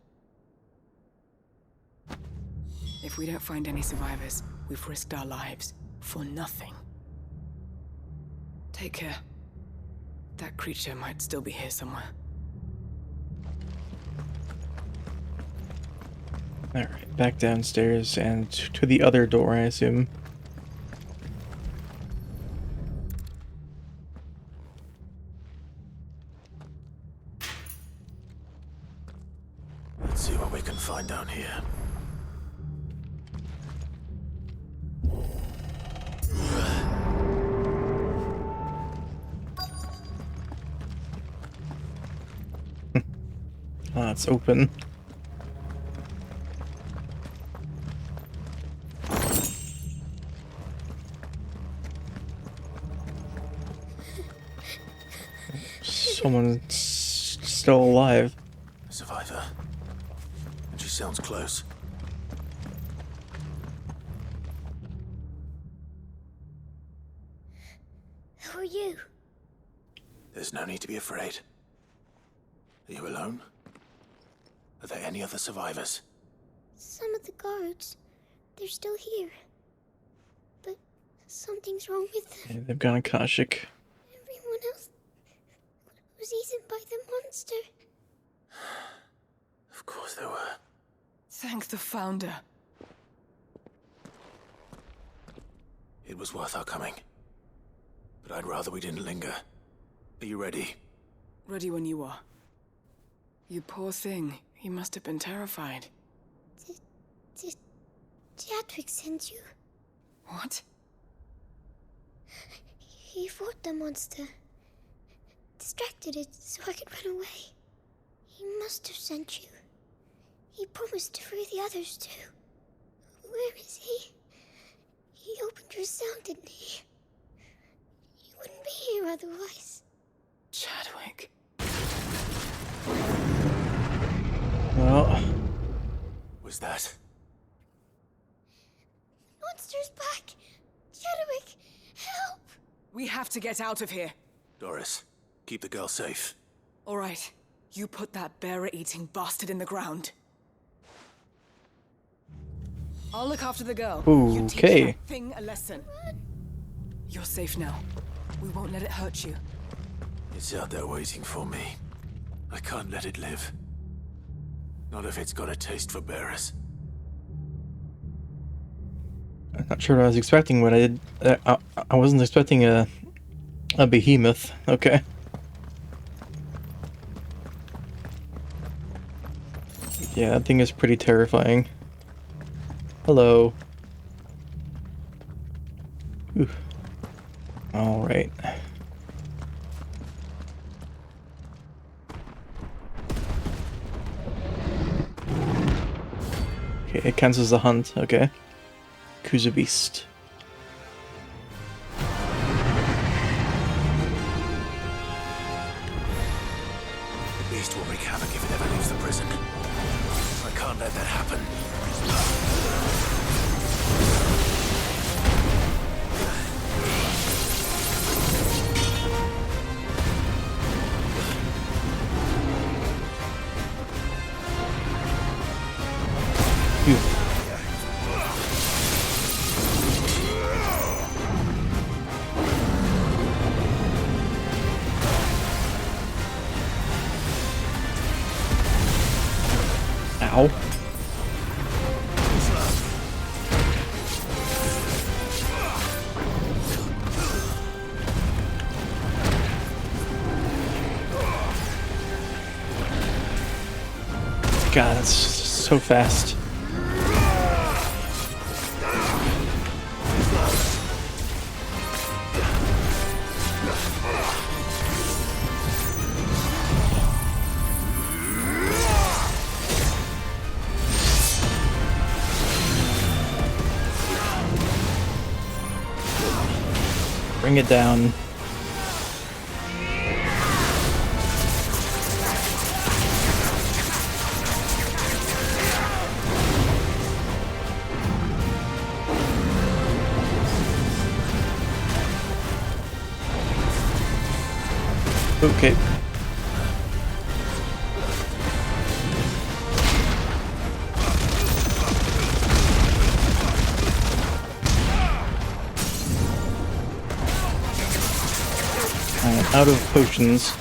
If we don't find any survivors, we've risked our lives for nothing. Take care. That creature might still be here somewhere. Alright, back downstairs and to the other door, I assume. Let's see what we can find down here. Ah, it's open. Someone's still alive. Survivor. And she sounds close. Who are you? There's no need to be afraid. Are you alone? Are there any other survivors? Some of the guards. They're still here. But something's wrong with them. Yeah, they've gone Akashic. Everyone else was eaten by the monster. Of course there were. Thank the Founder. It was worth our coming. But I'd rather we didn't linger. Are you ready? Ready when you are. You poor thing. He must have been terrified. Did Chadwick send you? What? He fought the monster. Distracted it so I could run away. He must have sent you. He promised to free the others too. Where is he? He opened your cell, didn't he? He wouldn't be here otherwise. Chadwick. Well, Was that? Monster's back! Chadwick, help! We have to get out of here. Doris, keep the girl safe. All right. You put that bearer-eating bastard in the ground. I'll look after the girl. You teach Okay. that thing a lesson. You're safe now. We won't let it hurt you. It's out there waiting for me. I can't let it live. Not if it's got a taste for bearers. I'm not sure what I was expecting, but I wasn't expecting a behemoth. Okay. Yeah, that thing is pretty terrifying. Hello. Ooh. All right. Okay, it counts as a hunt. Okay. Kuza Beast. The beast will wreak havoc if it ever leaves the prison. I can't let that happen. Ow. God, that's so fast. Bring it down. Okay. I am out of potions.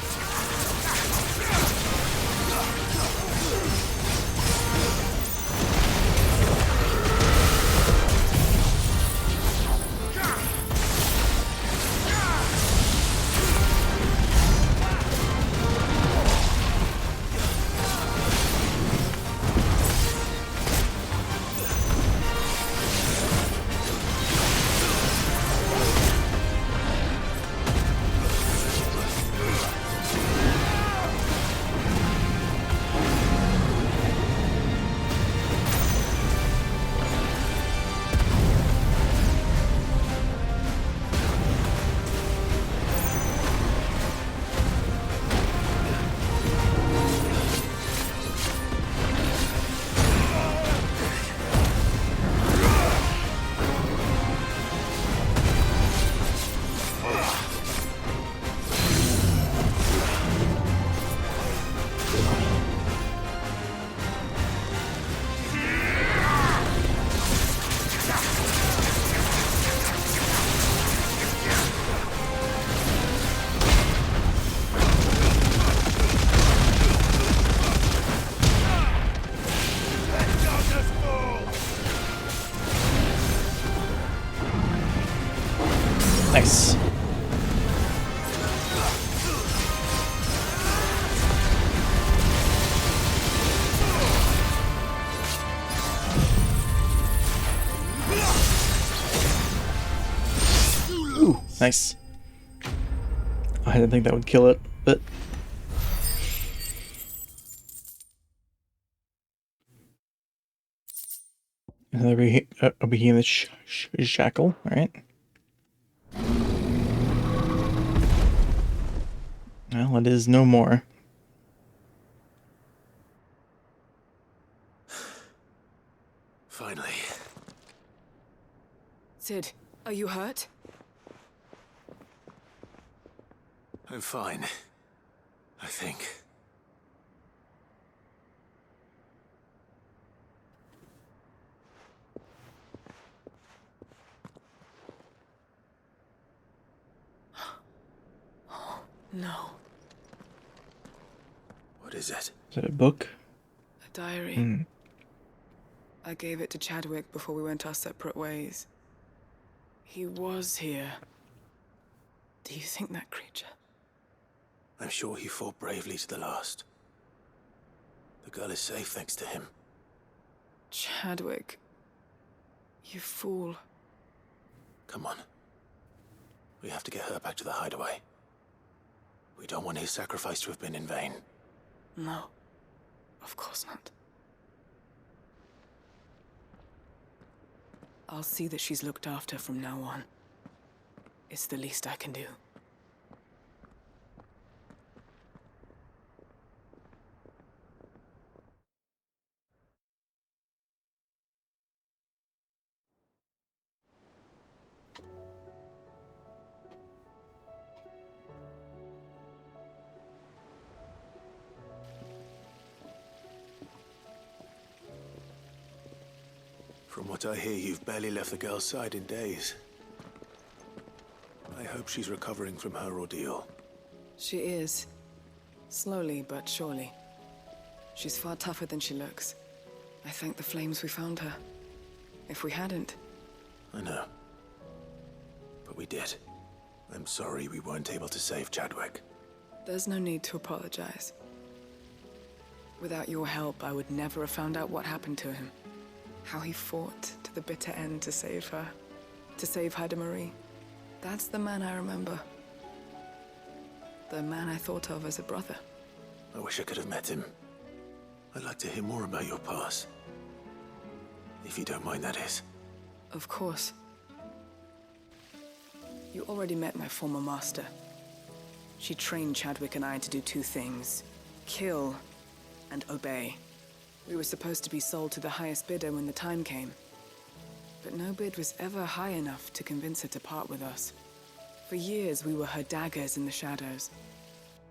Nice. Ooh, nice. I didn't think that would kill it, but... Another behemoth shackle, alright. Well, it is no more. Finally. Sid, are you hurt? I'm fine. I think. No. What is it? Is it a book? A diary. I gave it to Chadwick before we went our separate ways. He was here. Do you think that creature? I'm sure he fought bravely to the last. The girl is safe thanks to him. Chadwick. You fool. Come on. We have to get her back to the hideaway. We don't want his sacrifice to have been in vain. No. Of course not. I'll see that she's looked after from now on. It's the least I can do. From what I hear, you've barely left the girl's side in days. I hope she's recovering from her ordeal. She is. Slowly but surely. She's far tougher than she looks. I thank the flames we found her. If we hadn't... I know. But we did. I'm sorry we weren't able to save Chadwick. There's no need to apologize. Without your help, I would never have found out what happened to him. How he fought to the bitter end to save her. To save Haida Marie. That's the man I remember. The man I thought of as a brother. I wish I could have met him. I'd like to hear more about your past. If you don't mind, that is. Of course. You already met my former master. She trained Chadwick and I to do two things. Kill and obey. We were supposed to be sold to the highest bidder when the time came. But no bid was ever high enough to convince her to part with us. For years, we were her daggers in the shadows.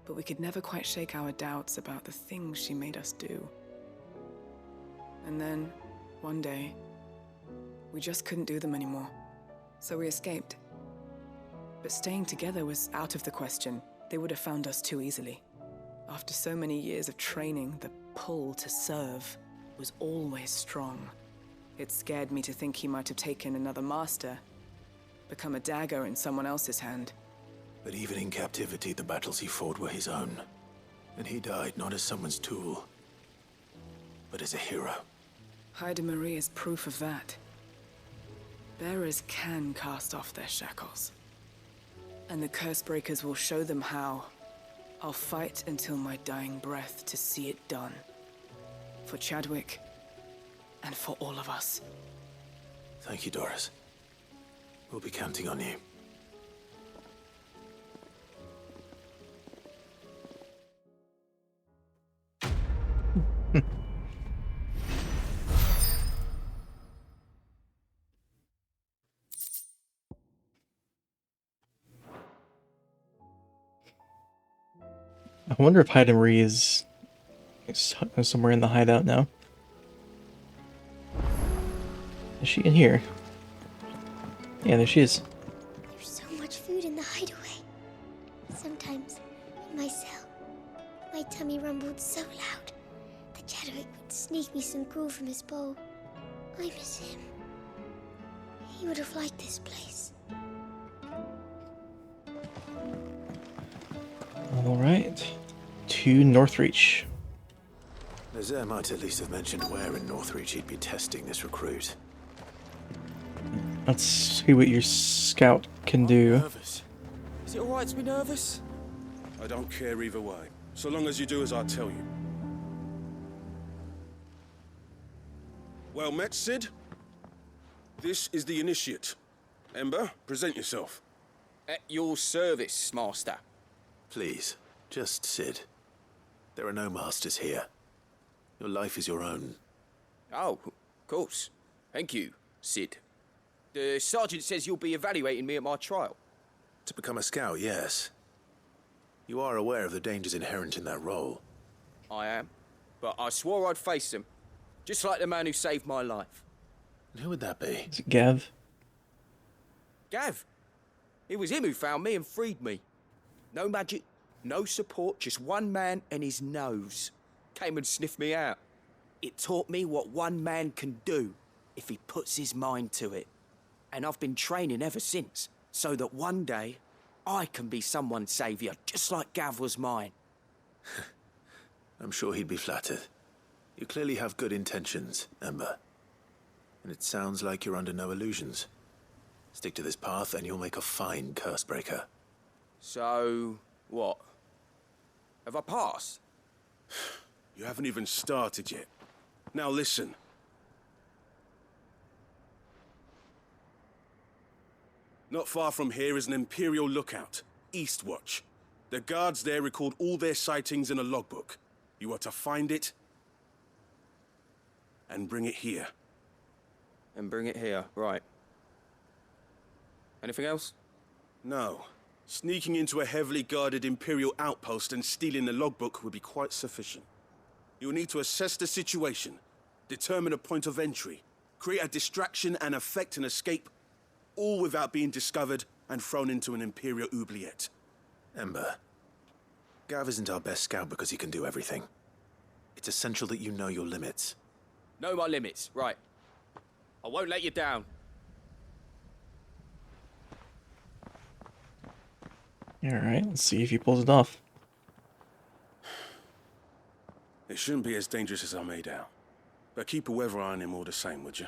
But we could never quite shake our doubts about the things she made us do. And then, one day, we just couldn't do them anymore. So we escaped. But staying together was out of the question. They would have found us too easily. After so many years of training, the pull to serve was always strong. It scared me to think he might have taken another master, become a dagger in someone else's hand. But even in captivity, the battles he fought were his own. And he died not as someone's tool, but as a hero. Haida Marie is proof of that. Bearers can cast off their shackles. And the Cursebreakers will show them how. I'll fight until my dying breath to see it done. For Chadwick, and for all of us. Thank you, Doris. We'll be counting on you. I wonder if Haida Marie is somewhere in the hideout now. Is she in here? Yeah, there she is. There's so much food in the hideaway. Sometimes, in my cell, my tummy rumbled so loud that Chadwick would sneak me some gruel from his bowl. I miss him. He would have liked this place. Alright. To Northreach. Nazaire might at least have mentioned where in Northreach he'd be testing this recruit. Let's see what your scout can do. Nervous. Is it alright to be nervous? I don't care either way, so long as you do as I tell you. Well met, Sid. This is the Initiate. Ember, present yourself. At your service, Master. Please, just Sid. There are no masters here. Your life is your own. Oh, of course. Thank you, Sid. The sergeant says you'll be evaluating me at my trial. To become a scout, yes. You are aware of the dangers inherent in that role. I am. But I swore I'd face them. Just like the man who saved my life. And who would that be? Is it Gav? Gav. It was him who found me and freed me. No magic, no support, just one man and his nose. Came and sniffed me out. It taught me what one man can do if he puts his mind to it. And I've been training ever since, so that one day I can be someone's saviour, just like Gav was mine. I'm sure he'd be flattered. You clearly have good intentions, Ember. And it sounds like you're under no illusions. Stick to this path and you'll make a fine Cursebreaker. So, what? Have I passed? You haven't even started yet. Now listen. Not far from here is an Imperial lookout, Eastwatch. The guards there record all their sightings in a logbook. You are to find it and bring it here. And bring it here, right. Anything else? No. Sneaking into a heavily guarded Imperial outpost and stealing the logbook would be quite sufficient. You'll need to assess the situation, determine a point of entry, create a distraction and effect an escape, all without being discovered and thrown into an Imperial oubliette. Ember, Gav isn't our best scout because he can do everything. It's essential that you know your limits. Know my limits, right. I won't let you down. Alright, let's see if he pulls it off. It shouldn't be as dangerous as I made out. But keep a weather eye on him all the same, would you?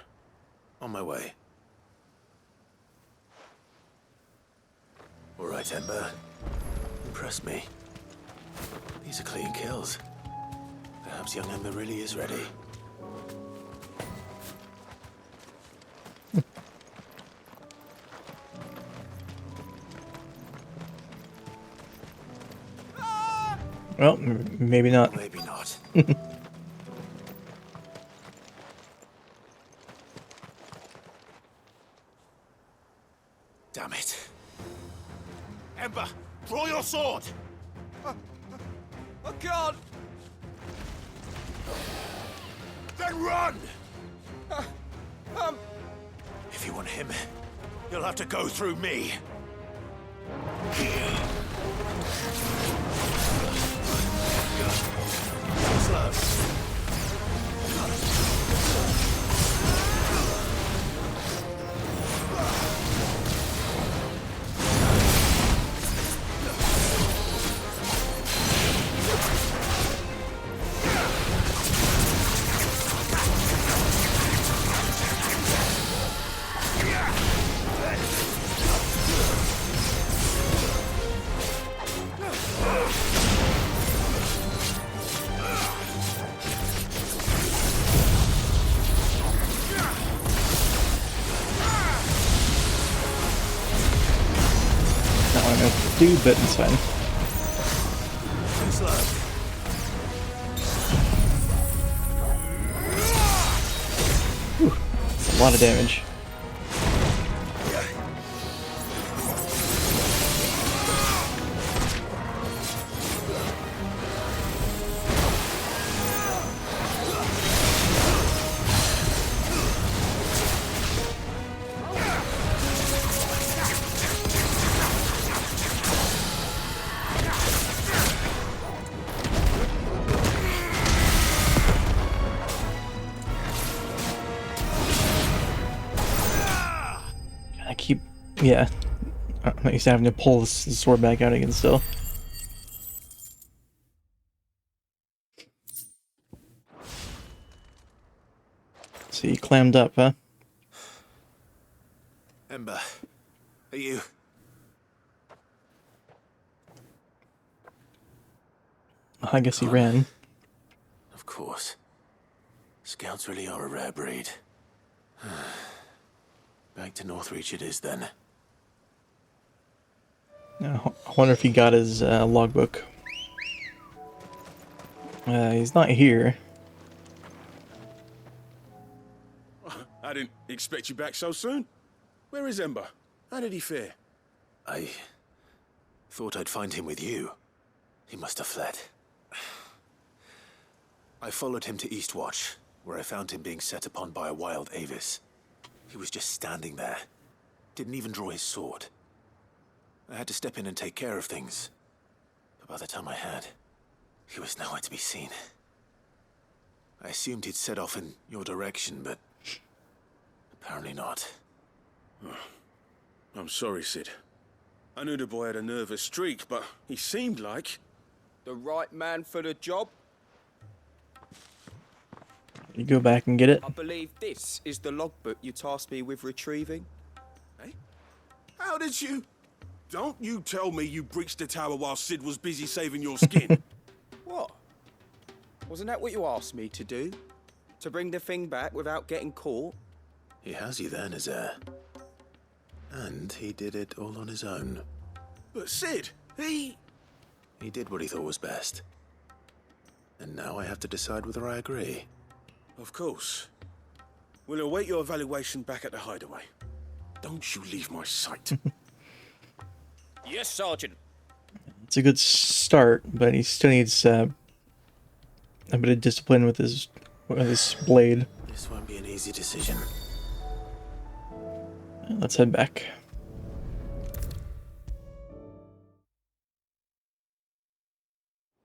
On my way. All right, Ember. Impress me. These are clean kills. Perhaps young Ember really is ready. Well, maybe not. Maybe not. Damn it. Ember, draw your sword! I can't! Then run! If you want him, you'll have to go through me. Slow. Do, but it's fine. Whew, that's a lot of damage. Yeah, I'm used to having to pull the sword back out again still. So you clammed up, huh? Ember, are you... I guess he ran. Of course. Scouts really are a rare breed. Back to Northreach it is, then. I wonder if he got his logbook. He's not here. I didn't expect you back so soon. Where is Ember? How did he fare? I thought I'd find him with you. He must have fled. I followed him to Eastwatch, where I found him being set upon by a wild Avis. He was just standing there. Didn't even draw his sword. I had to step in and take care of things. But by the time I had, he was nowhere to be seen. I assumed he'd set off in your direction, but apparently not. I'm sorry, Sid. I knew the boy had a nervous streak, but he seemed like... The right man for the job? You go back and get it. I believe this is the logbook you tasked me with retrieving. Hey? How did you... Don't you tell me you breached the tower while Sid was busy saving your skin. What? Wasn't that what you asked me to do? To bring the thing back without getting caught? He has you there, Nazaire. And he did it all on his own. But Sid, he did what he thought was best. And now I have to decide whether I agree. Of course. We'll await your evaluation back at the hideaway. Don't you leave my sight. Yes, Sergeant. It's a good start, but he still needs a bit of discipline with his blade. This won't be an easy decision. Let's head back.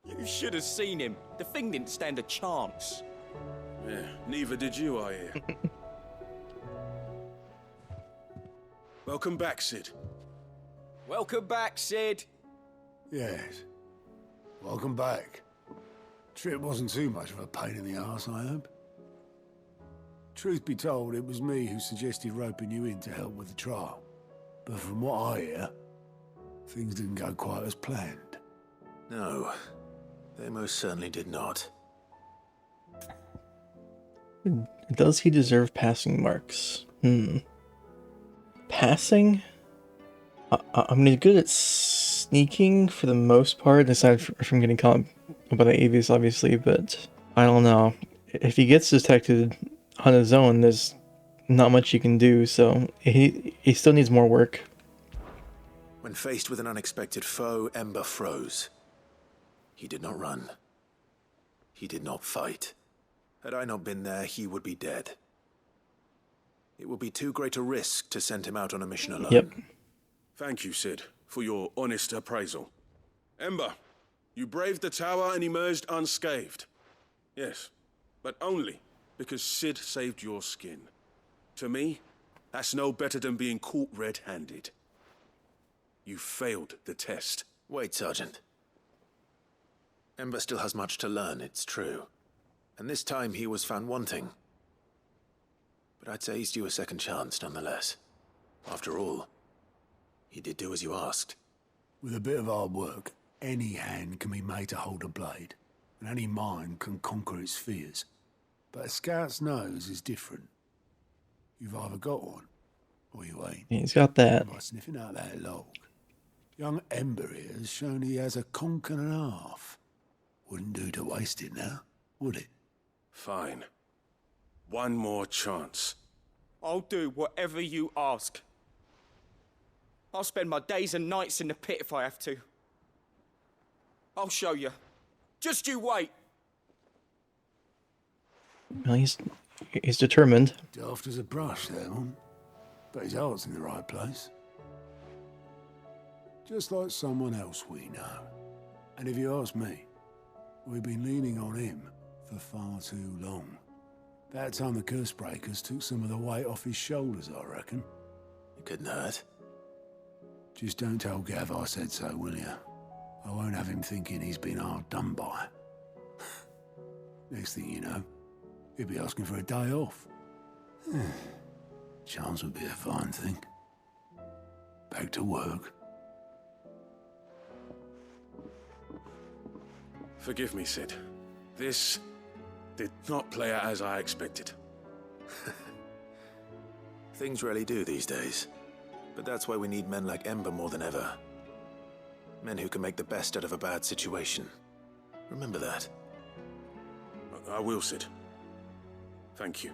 You should have seen him. The thing didn't stand a chance. Yeah, neither did you, I hear. Welcome back, Sid. Welcome back, Sid. Yes. Welcome back. Trip wasn't too much of a pain in the arse, I hope. Truth be told, it was me who suggested roping you in to help with the trial. But from what I hear, things didn't go quite as planned. No, they most certainly did not. Does he deserve passing marks? Passing? I mean, he's good at sneaking for the most part, aside from getting caught by the Avius, obviously, but I don't know. If he gets detected on his own, there's not much you can do, so he still needs more work. When faced with an unexpected foe, Ember froze. He did not run. He did not fight. Had I not been there, he would be dead. It would be too great a risk to send him out on a mission alone. Yep. Thank you, Sid, for your honest appraisal. Ember, you braved the tower and emerged unscathed. Yes, but only because Sid saved your skin. To me, that's no better than being caught red-handed. You failed the test. Wait, Sergeant. Ember still has much to learn, it's true. And this time he was found wanting. But I'd say he's due a second chance, nonetheless. After all, he did do as you asked. With a bit of hard work, any hand can be made to hold a blade, and any mind can conquer its fears. But a scout's nose is different. You've either got one, or you ain't. He's got that. By sniffing out that log, young Ember here has shown he has a conch and a half. Wouldn't do to waste it now, would it? Fine. One more chance. I'll do whatever you ask. I'll spend my days and nights in the pit if I have to. I'll show you. Just you wait. Well, he's determined. Daft as a brush, that one. But his heart's in the right place. Just like someone else we know. And if you ask me, we've been leaning on him for far too long. That time the curse breakers took some of the weight off his shoulders, I reckon. It couldn't hurt. Just don't tell Gav I said so, will you? I won't have him thinking he's been hard done by. Next thing you know, he'll be asking for a day off. Chance would be a fine thing. Back to work. Forgive me, Sid. This did not play out as I expected. Things really do these days. But that's why we need men like Ember more than ever. Men who can make the best out of a bad situation. Remember that. I will, Sid. Thank you.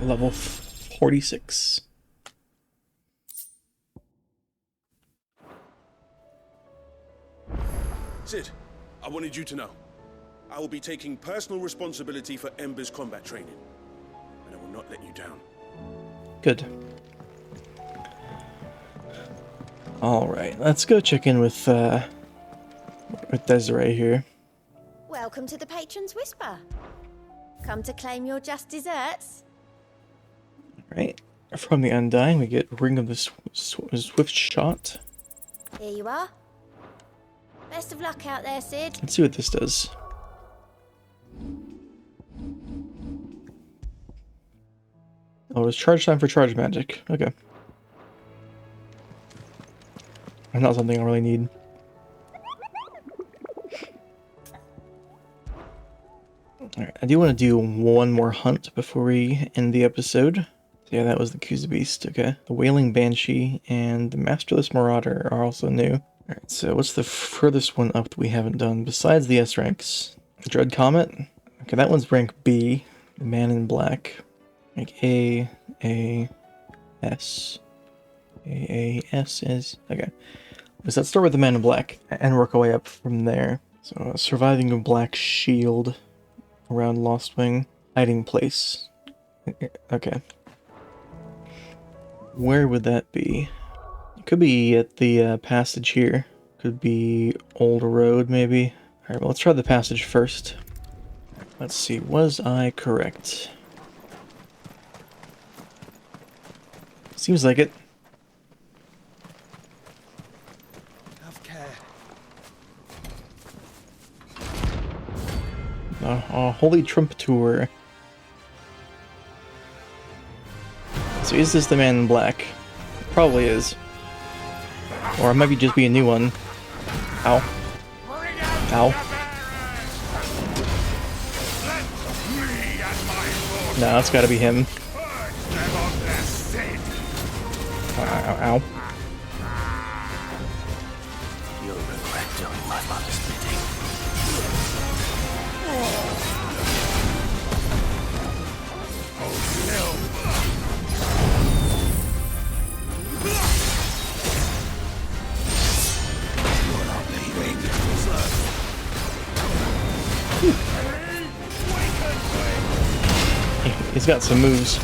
Level 46. Sid, I wanted you to know. I will be taking personal responsibility for Ember's combat training. And I will not let you down. Good. Alright, let's go check in with Desiree here. Welcome to the Patron's Whisper. Come to claim your just desserts? Right. From the Undying, we get Ring of the Swift Shot. Here you are. Best of luck out there, Sid. Let's see what this does. Oh, it's charge time for charge magic. Okay. That's not something I really need. Alright, I do want to do one more hunt before we end the episode. Yeah, that was the Kuza Beast, okay. The Wailing Banshee and the Masterless Marauder are also new. Alright, so what's the furthest one up that we haven't done besides the S ranks? Dread Comet? Okay, that one's rank B. The Man in Black. Like A, S. A, S is... Okay. So let's start with the Man in Black and work our way up from there. So, surviving a black shield around Lost Wing. Hiding place. Okay. Where would that be? It could be at the passage here. Could be Old Road, maybe. Alright, well, let's try the passage first. Let's see, was I correct? Seems like it. Have care. Holy Trumpeter. So is this the Man in Black? Probably is. Or it might be just be a new one. Ow. Ow. No, that's gotta be him. Ow, ow. You'll regret doing my mother's bidding. He's got some moves.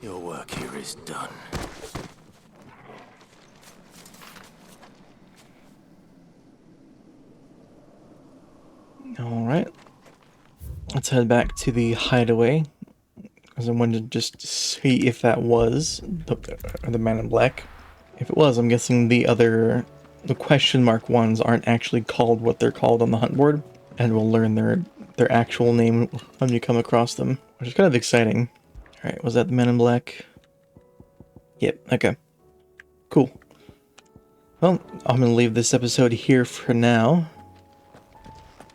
Your work here is done. Alright. Let's head back to the hideaway. Because I wanted to just see if that was the man in black. If it was, I'm guessing the question mark ones aren't actually called what they're called on the hunt board. And we'll learn their actual name when you come across them. Which is kind of exciting. Alright, was that the man in black? Yep, okay. Cool. Well, I'm gonna leave this episode here for now.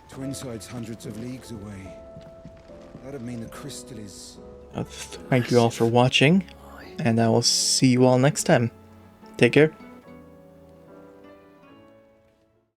Twinside's hundreds of leagues away. That'd mean the crystal is... Thank you all for watching, and I will see you all next time. Take care.